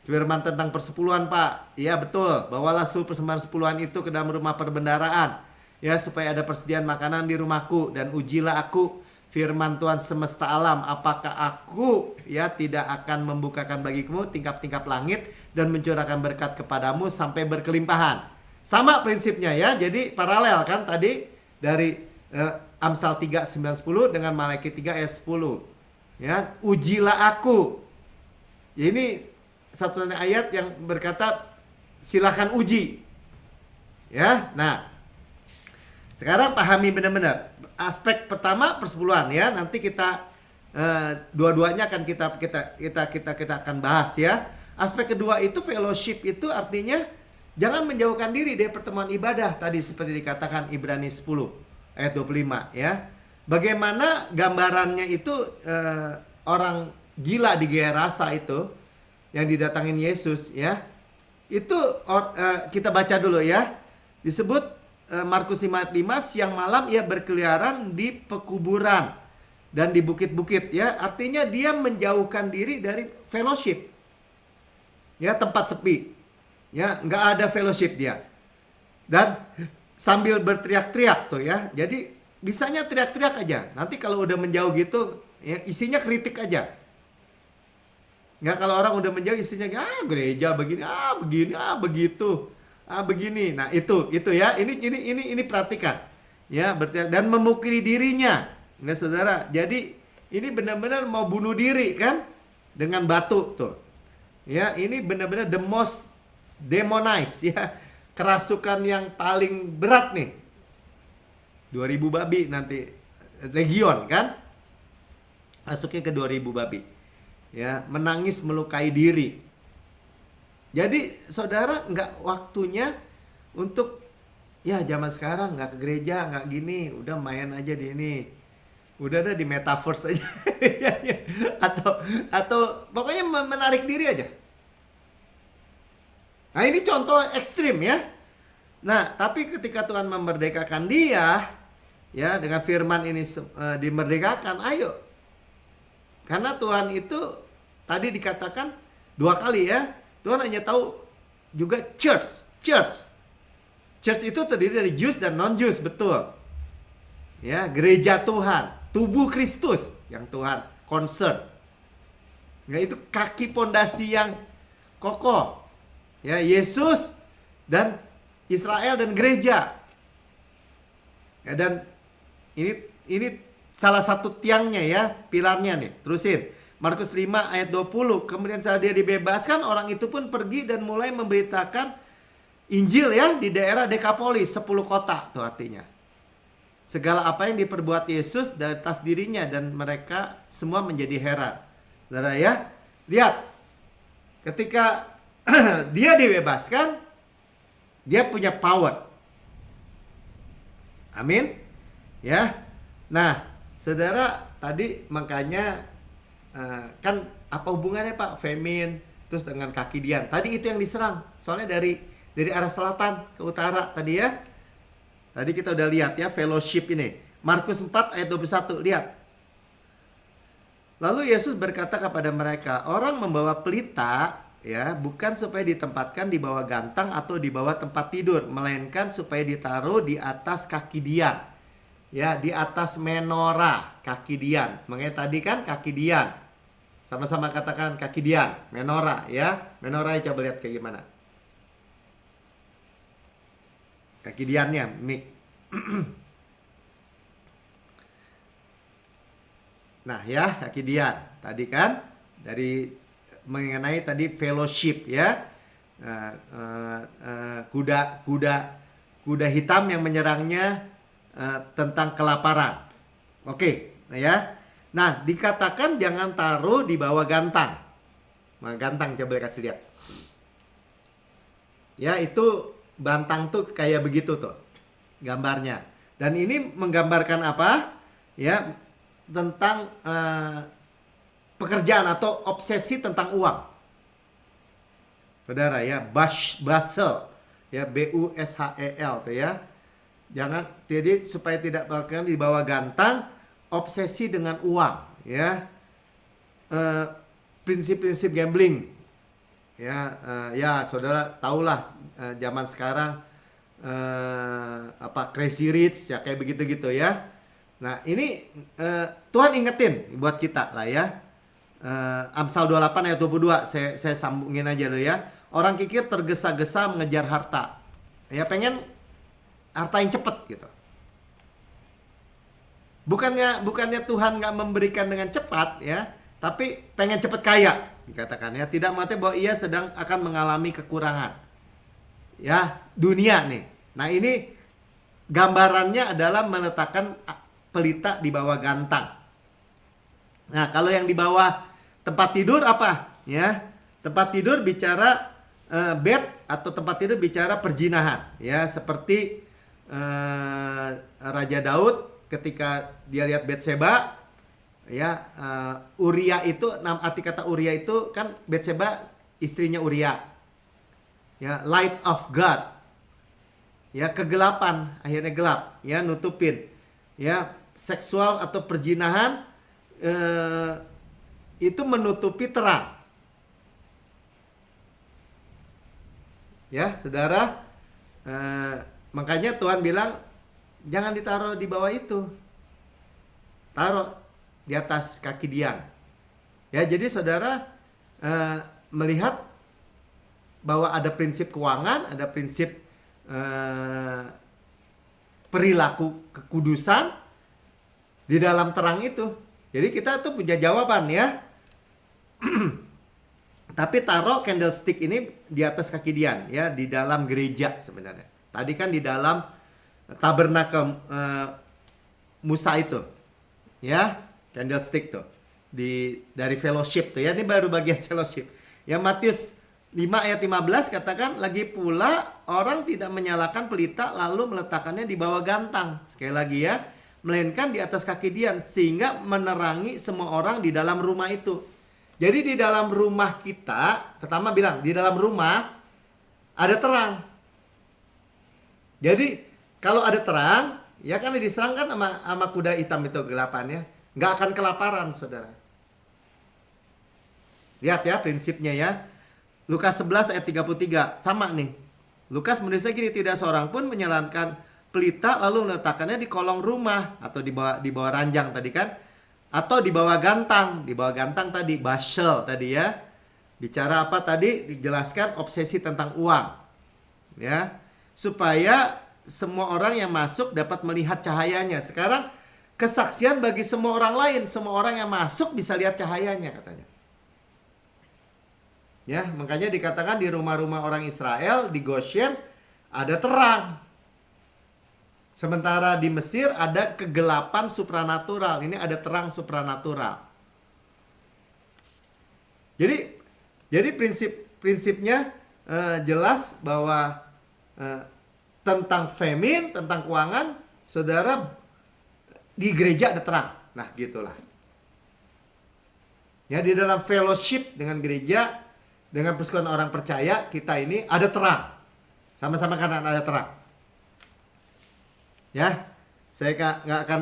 firman tentang persepuluhan, Pak. Ya, betul. Bawalah persembahan sepuluhan itu ke dalam rumah perbendaharaan, ya, supaya ada persediaan makanan di rumahku, dan ujilah aku, firman Tuhan semesta alam, apakah aku ya tidak akan membukakan bagimu tingkap-tingkap langit dan mencurahkan berkat kepadamu sampai berkelimpahan. Sama prinsipnya ya. Jadi paralel kan tadi dari Amsal 3, 9, 10 dengan Maliaki 3 ayat 10. Ya, ujilah aku. Ini satu ayat yang berkata silakan uji. Ya. Nah, sekarang pahami benar-benar. Aspek pertama persepuluhan ya. Nanti kita dua-duanya akan kita akan bahas ya. Aspek kedua itu fellowship, itu artinya jangan menjauhkan diri dari pertemuan ibadah tadi seperti dikatakan Ibrani 10 ayat 25 ya. Bagaimana gambarannya itu orang gila di Gerasa itu yang didatangin Yesus ya. Itu kita baca dulu ya. Disebut Markus 5 ayat 5, siang malam ia berkeliaran di pekuburan dan di bukit-bukit ya. Artinya dia menjauhkan diri dari fellowship. Ya, tempat sepi. Ya, nggak ada fellowship dia. Dan sambil berteriak-teriak tuh ya. Jadi bisanya teriak-teriak aja. Nanti kalau udah menjauh gitu ya, isinya kritik aja. Nggak, kalau orang udah menjauh isinya gereja begini, begini, begitu, begini. Nah, itu ya. Ini perhatikan. Ya, berteriak dan memukuli dirinya. Nggak, Saudara. Jadi ini benar-benar mau bunuh diri kan dengan batu tuh. Ya, ini benar-benar the most demonized ya. Kerasukan yang paling berat nih. 2000 babi nanti legion kan? Masuknya ke 2000 babi. Ya, menangis melukai diri. Jadi saudara, nggak waktunya untuk ya zaman sekarang nggak ke gereja, nggak gini, udah main aja di ini, udah ada di metaverse aja. atau pokoknya menarik diri aja. Nah, ini contoh ekstrim ya. Nah, tapi ketika Tuhan memerdekakan dia ya, dengan firman ini dimerdekakan, ayo. Karena Tuhan itu tadi dikatakan 2 kali ya. Tuhan hanya tahu juga church. Church itu terdiri dari Jews dan non-Jews, betul. Ya, gereja Tuhan, tubuh Kristus yang Tuhan concern. Nah, itu kaki pondasi yang kokoh. Ya, Yesus dan Israel dan gereja. Ya, dan ini salah satu tiangnya ya, pilarnya nih. Terusin. Markus 5 ayat 20. Kemudian saat dia dibebaskan, orang itu pun pergi dan mulai memberitakan Injil ya di daerah Dekapolis, 10 kota tuh artinya. Segala apa yang diperbuat Yesus dari atas dirinya, dan mereka semua menjadi heran. Saudara ya, lihat. Ketika dia dibebaskan, dia punya power. Amin. Ya. Nah, Saudara, tadi makanya kan apa hubungannya Pak Femin terus dengan kaki Dian? Tadi itu yang diserang. Soalnya dari arah selatan ke utara tadi ya. Tadi kita udah lihat ya fellowship ini. Markus 4 ayat 21, lihat. Lalu Yesus berkata kepada mereka, orang membawa pelita ya bukan supaya ditempatkan di bawah gantang atau di bawah tempat tidur, melainkan supaya ditaruh di atas kaki Dian. Ya, di atas menorah kaki Dian. Makanya tadi kan kaki Dian. Sama-sama katakan kaki Dian, menorah ya. Menorah coba lihat kayak gimana. Kaki Diannya, mik. Nah ya, kaki Dian. Tadi kan dari mengenai tadi fellowship ya. Kuda hitam yang menyerangnya tentang kelaparan. Oke, ya. Nah, dikatakan jangan taruh di bawah gantang. Nah, gantang coba kasih lihat. Ya, itu bantang tuh kayak begitu tuh gambarnya. Dan ini menggambarkan apa? Ya, tentang pekerjaan atau obsesi tentang uang. Saudara ya, Basel ya, Bushel tuh ya. Jangan, jadi supaya tidak bahkan dibawa gantang, obsesi dengan uang ya. Prinsip-prinsip gambling ya, ya saudara tahulah zaman sekarang apa Crazy Rich ya, kayak begitu gitu ya. Nah ini Tuhan ingetin buat kita lah ya. Amsal 28 ayat 22 saya sambungin aja loh ya. Orang kikir tergesa-gesa mengejar harta ya, pengen harta yang cepet gitu. Bukannya Tuhan nggak memberikan dengan cepat ya, tapi pengen cepet kaya dikatakan ya. Tidak mengerti bahwa ia sedang akan mengalami kekurangan ya dunia nih. Nah ini gambarannya adalah meletakkan pelita di bawah gantang. Nah kalau yang di bawah tempat tidur apa ya? Tempat tidur bicara bed, atau tempat tidur bicara perjinahan ya, seperti Raja Daud ketika dia lihat Batseba ya, Uria itu, arti kata Uria itu kan Batseba istrinya Uria ya, light of God ya, kegelapan, akhirnya gelap ya, nutupin ya, seksual atau perjinahan itu menutupi terang ya saudara. Makanya Tuhan bilang jangan ditaruh di bawah itu, taruh di atas kaki Dian ya. Jadi saudara melihat bahwa ada prinsip keuangan, ada prinsip perilaku kekudusan di dalam terang itu. Jadi kita tuh punya jawaban ya. Tapi taruh candlestick ini di atas kaki Dian ya, di dalam gereja sebenarnya. Tadi kan di dalam tabernakel Musa itu ya, candlestick tuh dari fellowship tuh ya. Ini baru bagian fellowship ya. Matius 5 ayat 15 katakan, lagi pula orang tidak menyalakan pelita lalu meletakkannya di bawah gantang, sekali lagi ya, melainkan di atas kaki Dian, sehingga menerangi semua orang di dalam rumah itu. Jadi di dalam rumah kita, pertama bilang di dalam rumah ada terang. Jadi kalau ada terang, ya kan diserang kan sama kuda hitam itu gelapannya, nggak akan kelaparan saudara. Lihat ya prinsipnya ya. Lukas 11 ayat 33 sama nih. Lukas menulisnya gini, tidak seorang pun menyalakan pelita lalu meletakkannya di kolong rumah atau di bawah ranjang tadi kan, atau di bawah gantang. Di bawah gantang tadi Basel tadi ya. Bicara apa tadi? Dijelaskan obsesi tentang uang ya, supaya semua orang yang masuk dapat melihat cahayanya. Sekarang kesaksian bagi semua orang lain, semua orang yang masuk bisa lihat cahayanya katanya. Ya, makanya dikatakan di rumah-rumah orang Israel di Goshen ada terang. Sementara di Mesir ada kegelapan supranatural. Ini ada terang supranatural. Jadi prinsipnya jelas bahwa tentang famine, tentang keuangan, saudara, di gereja ada terang. Nah, gitulah. Ya, di dalam fellowship dengan gereja, dengan persekutuan orang percaya, kita ini ada terang. Sama-sama kan ada terang. Ya, saya nggak akan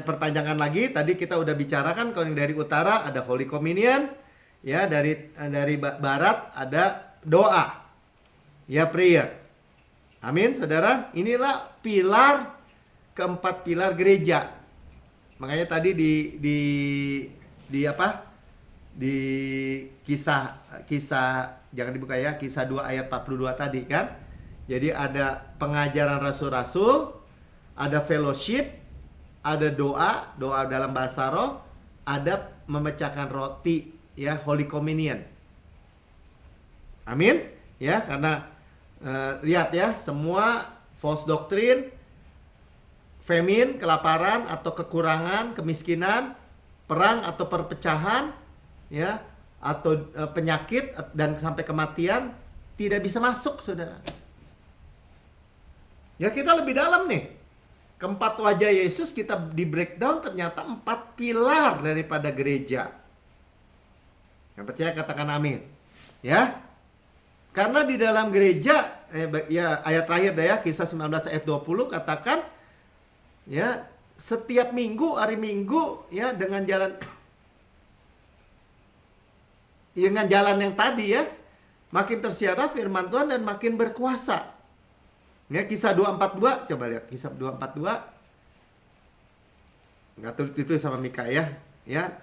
perpanjangan lagi. Tadi kita udah bicarakan kalau yang dari utara ada Holy Communion, ya dari barat ada doa, ya prayer. Amin, saudara. Inilah pilar, keempat pilar gereja. Makanya tadi di apa? Di kisah jangan dibuka ya, kisah 2 ayat 42 tadi kan. Jadi ada pengajaran rasul-rasul, ada fellowship, ada doa dalam bahasa roh, ada memecahkan roti ya, Holy Communion. Amin. Ya, karena lihat ya, semua false doctrine, famine, kelaparan atau kekurangan, kemiskinan, perang atau perpecahan ya, atau penyakit dan sampai kematian tidak bisa masuk, saudara. Ya kita lebih dalam nih. Keempat wajah Yesus kita di breakdown ternyata 4 pilar daripada gereja. Yang percaya katakan amin. Ya. Karena di dalam gereja ya ayat terakhir dah ya, Kisah 19 ayat 20 katakan ya setiap minggu, hari Minggu ya dengan jalan yang tadi ya, makin tersiarah firman Tuhan dan makin berkuasa. Ya, Kisah 2:42, coba lihat Kisah 2:42. Nggak tulis itu sama Mika ya. Ya,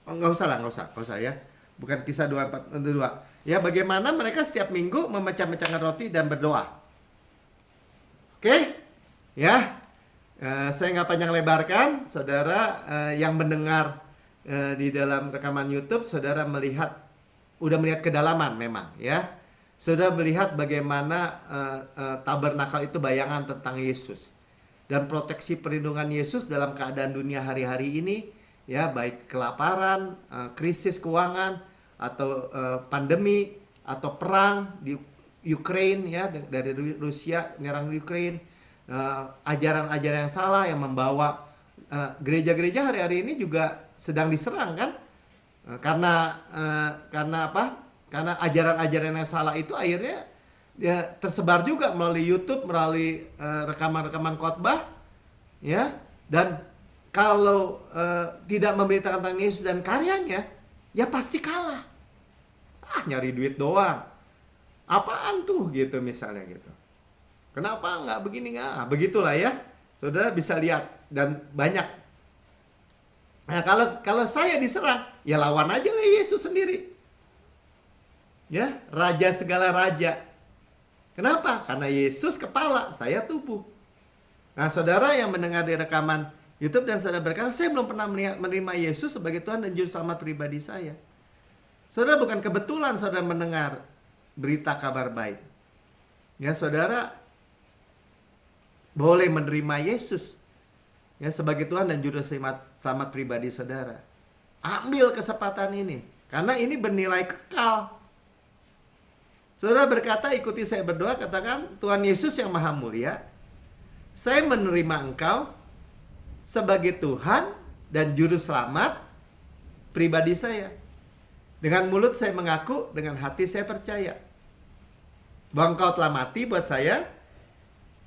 nggak usah ya. Bukan Kisah 2:42. Ya, bagaimana mereka setiap minggu memecah-mecahkan roti dan berdoa. Oke? Ya. Saya nggak panjang lebarkan, saudara yang mendengar di dalam rekaman YouTube, saudara udah melihat kedalaman memang ya. Saudara melihat bagaimana tabernakel itu bayangan tentang Yesus. Dan proteksi perlindungan Yesus dalam keadaan dunia hari-hari ini, ya baik kelaparan, krisis keuangan, atau pandemi, atau perang di Ukraine ya, dari Rusia nyerang Ukraine, ajaran-ajaran yang salah yang membawa gereja-gereja hari-hari ini juga sedang diserang kan, karena apa? Karena ajaran-ajaran yang salah itu akhirnya ya tersebar juga melalui YouTube, melalui rekaman-rekaman khotbah, ya. Dan kalau tidak memberitakan tentang Yesus dan karyanya, ya pasti kalah. Nyari duit doang. Apaan tuh gitu misalnya gitu. Kenapa nggak begini nggak? Begitulah ya. Saudara bisa lihat dan banyak. Nah kalau saya diserang, ya lawan aja lah Yesus sendiri. Ya, raja segala raja. Kenapa? Karena Yesus kepala, saya tubuh. Nah, saudara yang mendengar di rekaman YouTube dan saudara berkata, saya belum pernah menerima Yesus sebagai Tuhan dan Juru Selamat pribadi saya. Saudara bukan kebetulan saudara mendengar berita kabar baik. Ya, saudara boleh menerima Yesus ya sebagai Tuhan dan Juru Selamat pribadi saudara. Ambil kesempatan ini, karena ini bernilai kekal. Saudara berkata, ikuti saya berdoa, katakan, Tuhan Yesus yang maha mulia, saya menerima Engkau sebagai Tuhan dan Juru Selamat pribadi saya. Dengan mulut saya mengaku, dengan hati saya percaya bahwa Engkau telah mati buat saya,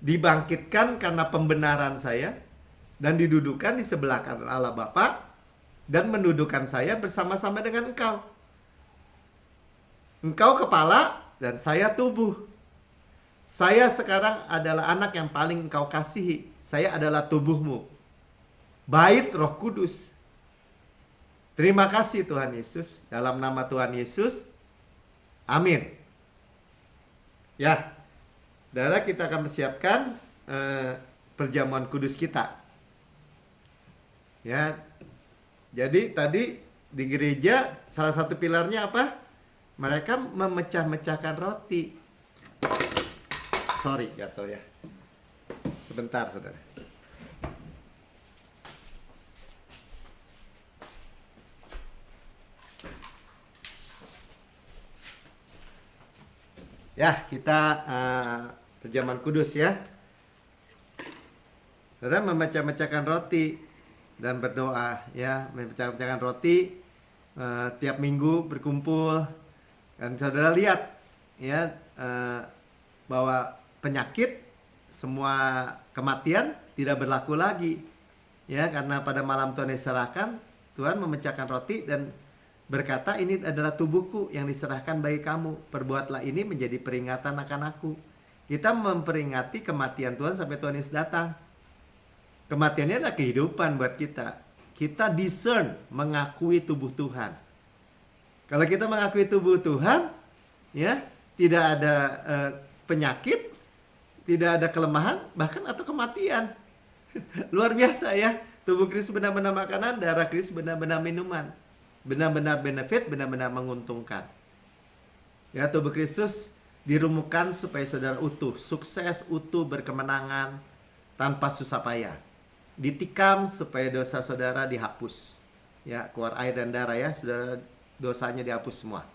dibangkitkan karena pembenaran saya, dan didudukan di sebelah kanan Allah Bapa, dan mendudukan saya bersama-sama dengan Engkau. Engkau kepala, dan saya tubuh. Saya sekarang adalah anak yang paling Engkau kasihi. Saya adalah tubuhmu. Bait Roh Kudus. Terima kasih Tuhan Yesus. Dalam nama Tuhan Yesus. Amin. Ya. Saudara, kita akan persiapkan perjamuan kudus kita. Ya. Jadi tadi di gereja salah satu pilarnya apa? Mereka memecah-mecahkan roti. Sorry, gatel ya. Sebentar, saudara. Ya, kita perjamuan kudus ya. Saudara memecah-mecahkan roti dan berdoa ya, memecah-mecahkan roti tiap minggu berkumpul. Dan saudara lihat ya bahwa penyakit, semua kematian tidak berlaku lagi ya, karena pada malam Tuhan diserahkan, Tuhan memecahkan roti dan berkata, ini adalah tubuhku yang diserahkan bagi kamu, perbuatlah ini menjadi peringatan akan aku. Kita memperingati kematian Tuhan sampai Tuhan Yesus datang. Kematiannya adalah kehidupan buat kita. Kita discern, mengakui tubuh Tuhan. Kalau kita mengakui tubuh Tuhan, ya, tidak ada penyakit, tidak ada kelemahan, bahkan atau kematian. Luar biasa ya. Tubuh Kristus benar-benar makanan, darah Kristus benar-benar minuman. Benar-benar benefit, benar-benar menguntungkan. Ya, tubuh Kristus dirumukan supaya saudara utuh, sukses, utuh, berkemenangan, tanpa susah payah. Ditikam supaya dosa saudara dihapus. Ya, keluar air dan darah ya, saudara, dosanya dihapus semua.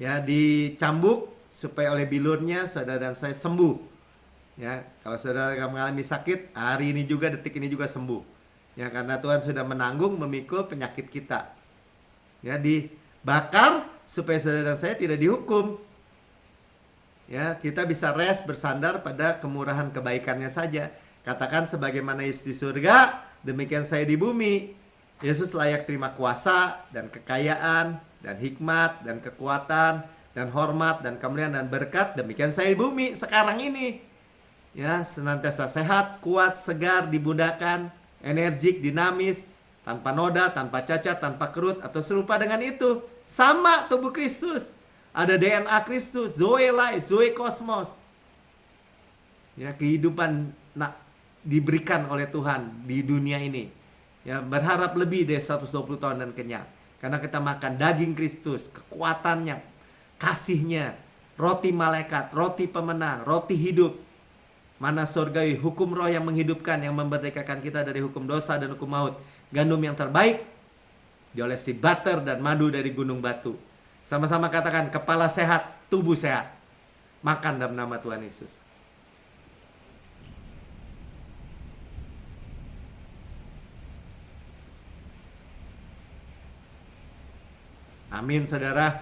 Ya, dicambuk supaya oleh bilurnya saudara dan saya sembuh. Ya, kalau saudara mengalami sakit, hari ini juga, detik ini juga sembuh. Ya, karena Tuhan sudah menanggung, memikul penyakit kita. Ya, dibakar supaya saudara dan saya tidak dihukum. Ya, kita bisa rest, bersandar pada kemurahan kebaikannya saja. Katakan sebagaimana Yesus di surga, demikian saya di bumi. Yesus layak terima kuasa dan kekayaan dan hikmat dan kekuatan dan hormat dan kemuliaan dan berkat. Demikian saya di bumi sekarang ini. Ya, senantiasa sehat, kuat, segar, dibudahkan, energik, dinamis, tanpa noda, tanpa cacat, tanpa kerut, atau serupa dengan itu. Sama tubuh Kristus. Ada DNA Kristus, Zoe Life, Zoe Kosmos. Ya, kehidupan diberikan oleh Tuhan di dunia ini. Ya, berharap lebih dari 120 tahun dan kenyang. Karena kita makan daging Kristus, kekuatannya, kasihnya, roti malaikat, roti pemenang, roti hidup. Mana surgawi, hukum roh yang menghidupkan, yang memerdekakan kita dari hukum dosa dan hukum maut. Gandum yang terbaik diolesi butter dan madu dari gunung batu. Sama-sama katakan, kepala sehat, tubuh sehat. Makan dalam nama Tuhan Yesus. Amin, saudara.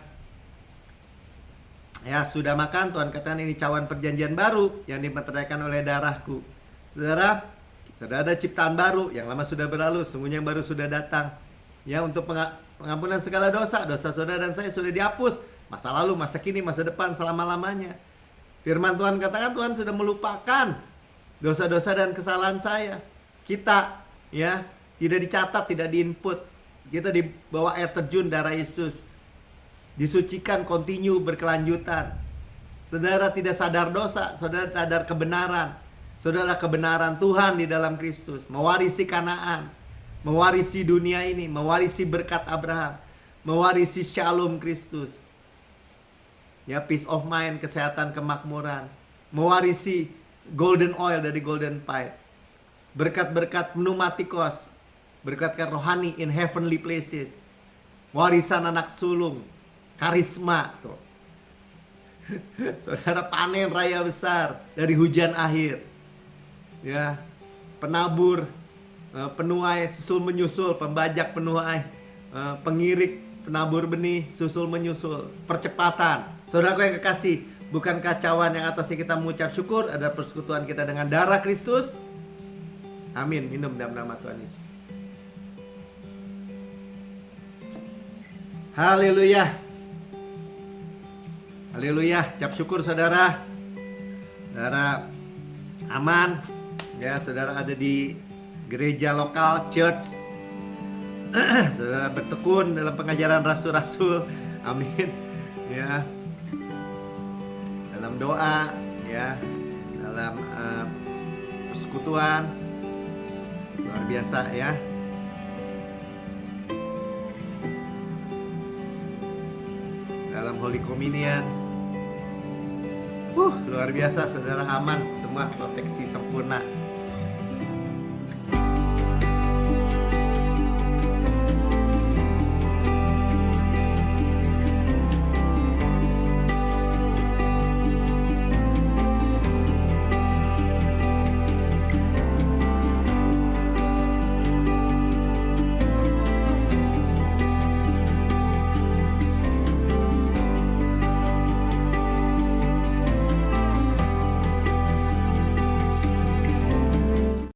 Ya, sudah makan, Tuhan katakan ini cawan perjanjian baru yang dimeteraikan oleh darahku. Saudara, ada ciptaan baru, yang lama sudah berlalu, sungguhnya yang baru sudah datang. Ya, untuk pengampunan segala dosa, dosa saudara dan saya sudah dihapus. Masa lalu, masa kini, masa depan, selama-lamanya. Firman Tuhan katakan Tuhan sudah melupakan dosa-dosa dan kesalahan saya. Kita, ya, tidak dicatat, tidak diinput. Kita di bawah air terjun darah Yesus. Disucikan continue berkelanjutan. Saudara tidak sadar dosa, saudara sadar kebenaran. Saudara kebenaran Tuhan di dalam Kristus, mewarisi Kanaan, mewarisi dunia ini, mewarisi berkat Abraham, mewarisi shalom Kristus. Ya, peace of mind, kesehatan, kemakmuran, mewarisi golden oil dari golden pipe. Berkat-berkat pneumatikos, berkat rohani in heavenly places. Warisan anak sulung, karisma tuh. Saudara, panen raya besar dari hujan akhir. Ya, penabur, penuai, susul menyusul, pembajak penuai, pengirik, penabur benih, susul menyusul, percepatan. Saudaraku yang kekasih, bukan kacauan yang atasnya kita mengucap syukur, ada persekutuan kita dengan darah Kristus. Amin. Minum dalam nama Tuhan Yesus. Haleluya. Haleluya. Ucap syukur saudara. Saudara aman. Ya, saudara ada di gereja lokal, church. Saudara bertekun dalam pengajaran rasul-rasul. Amin. Ya. Dalam doa, ya. Dalam persekutuan. Luar biasa ya. Dalam Holy Communion. Luar biasa saudara, aman, semua proteksi sempurna.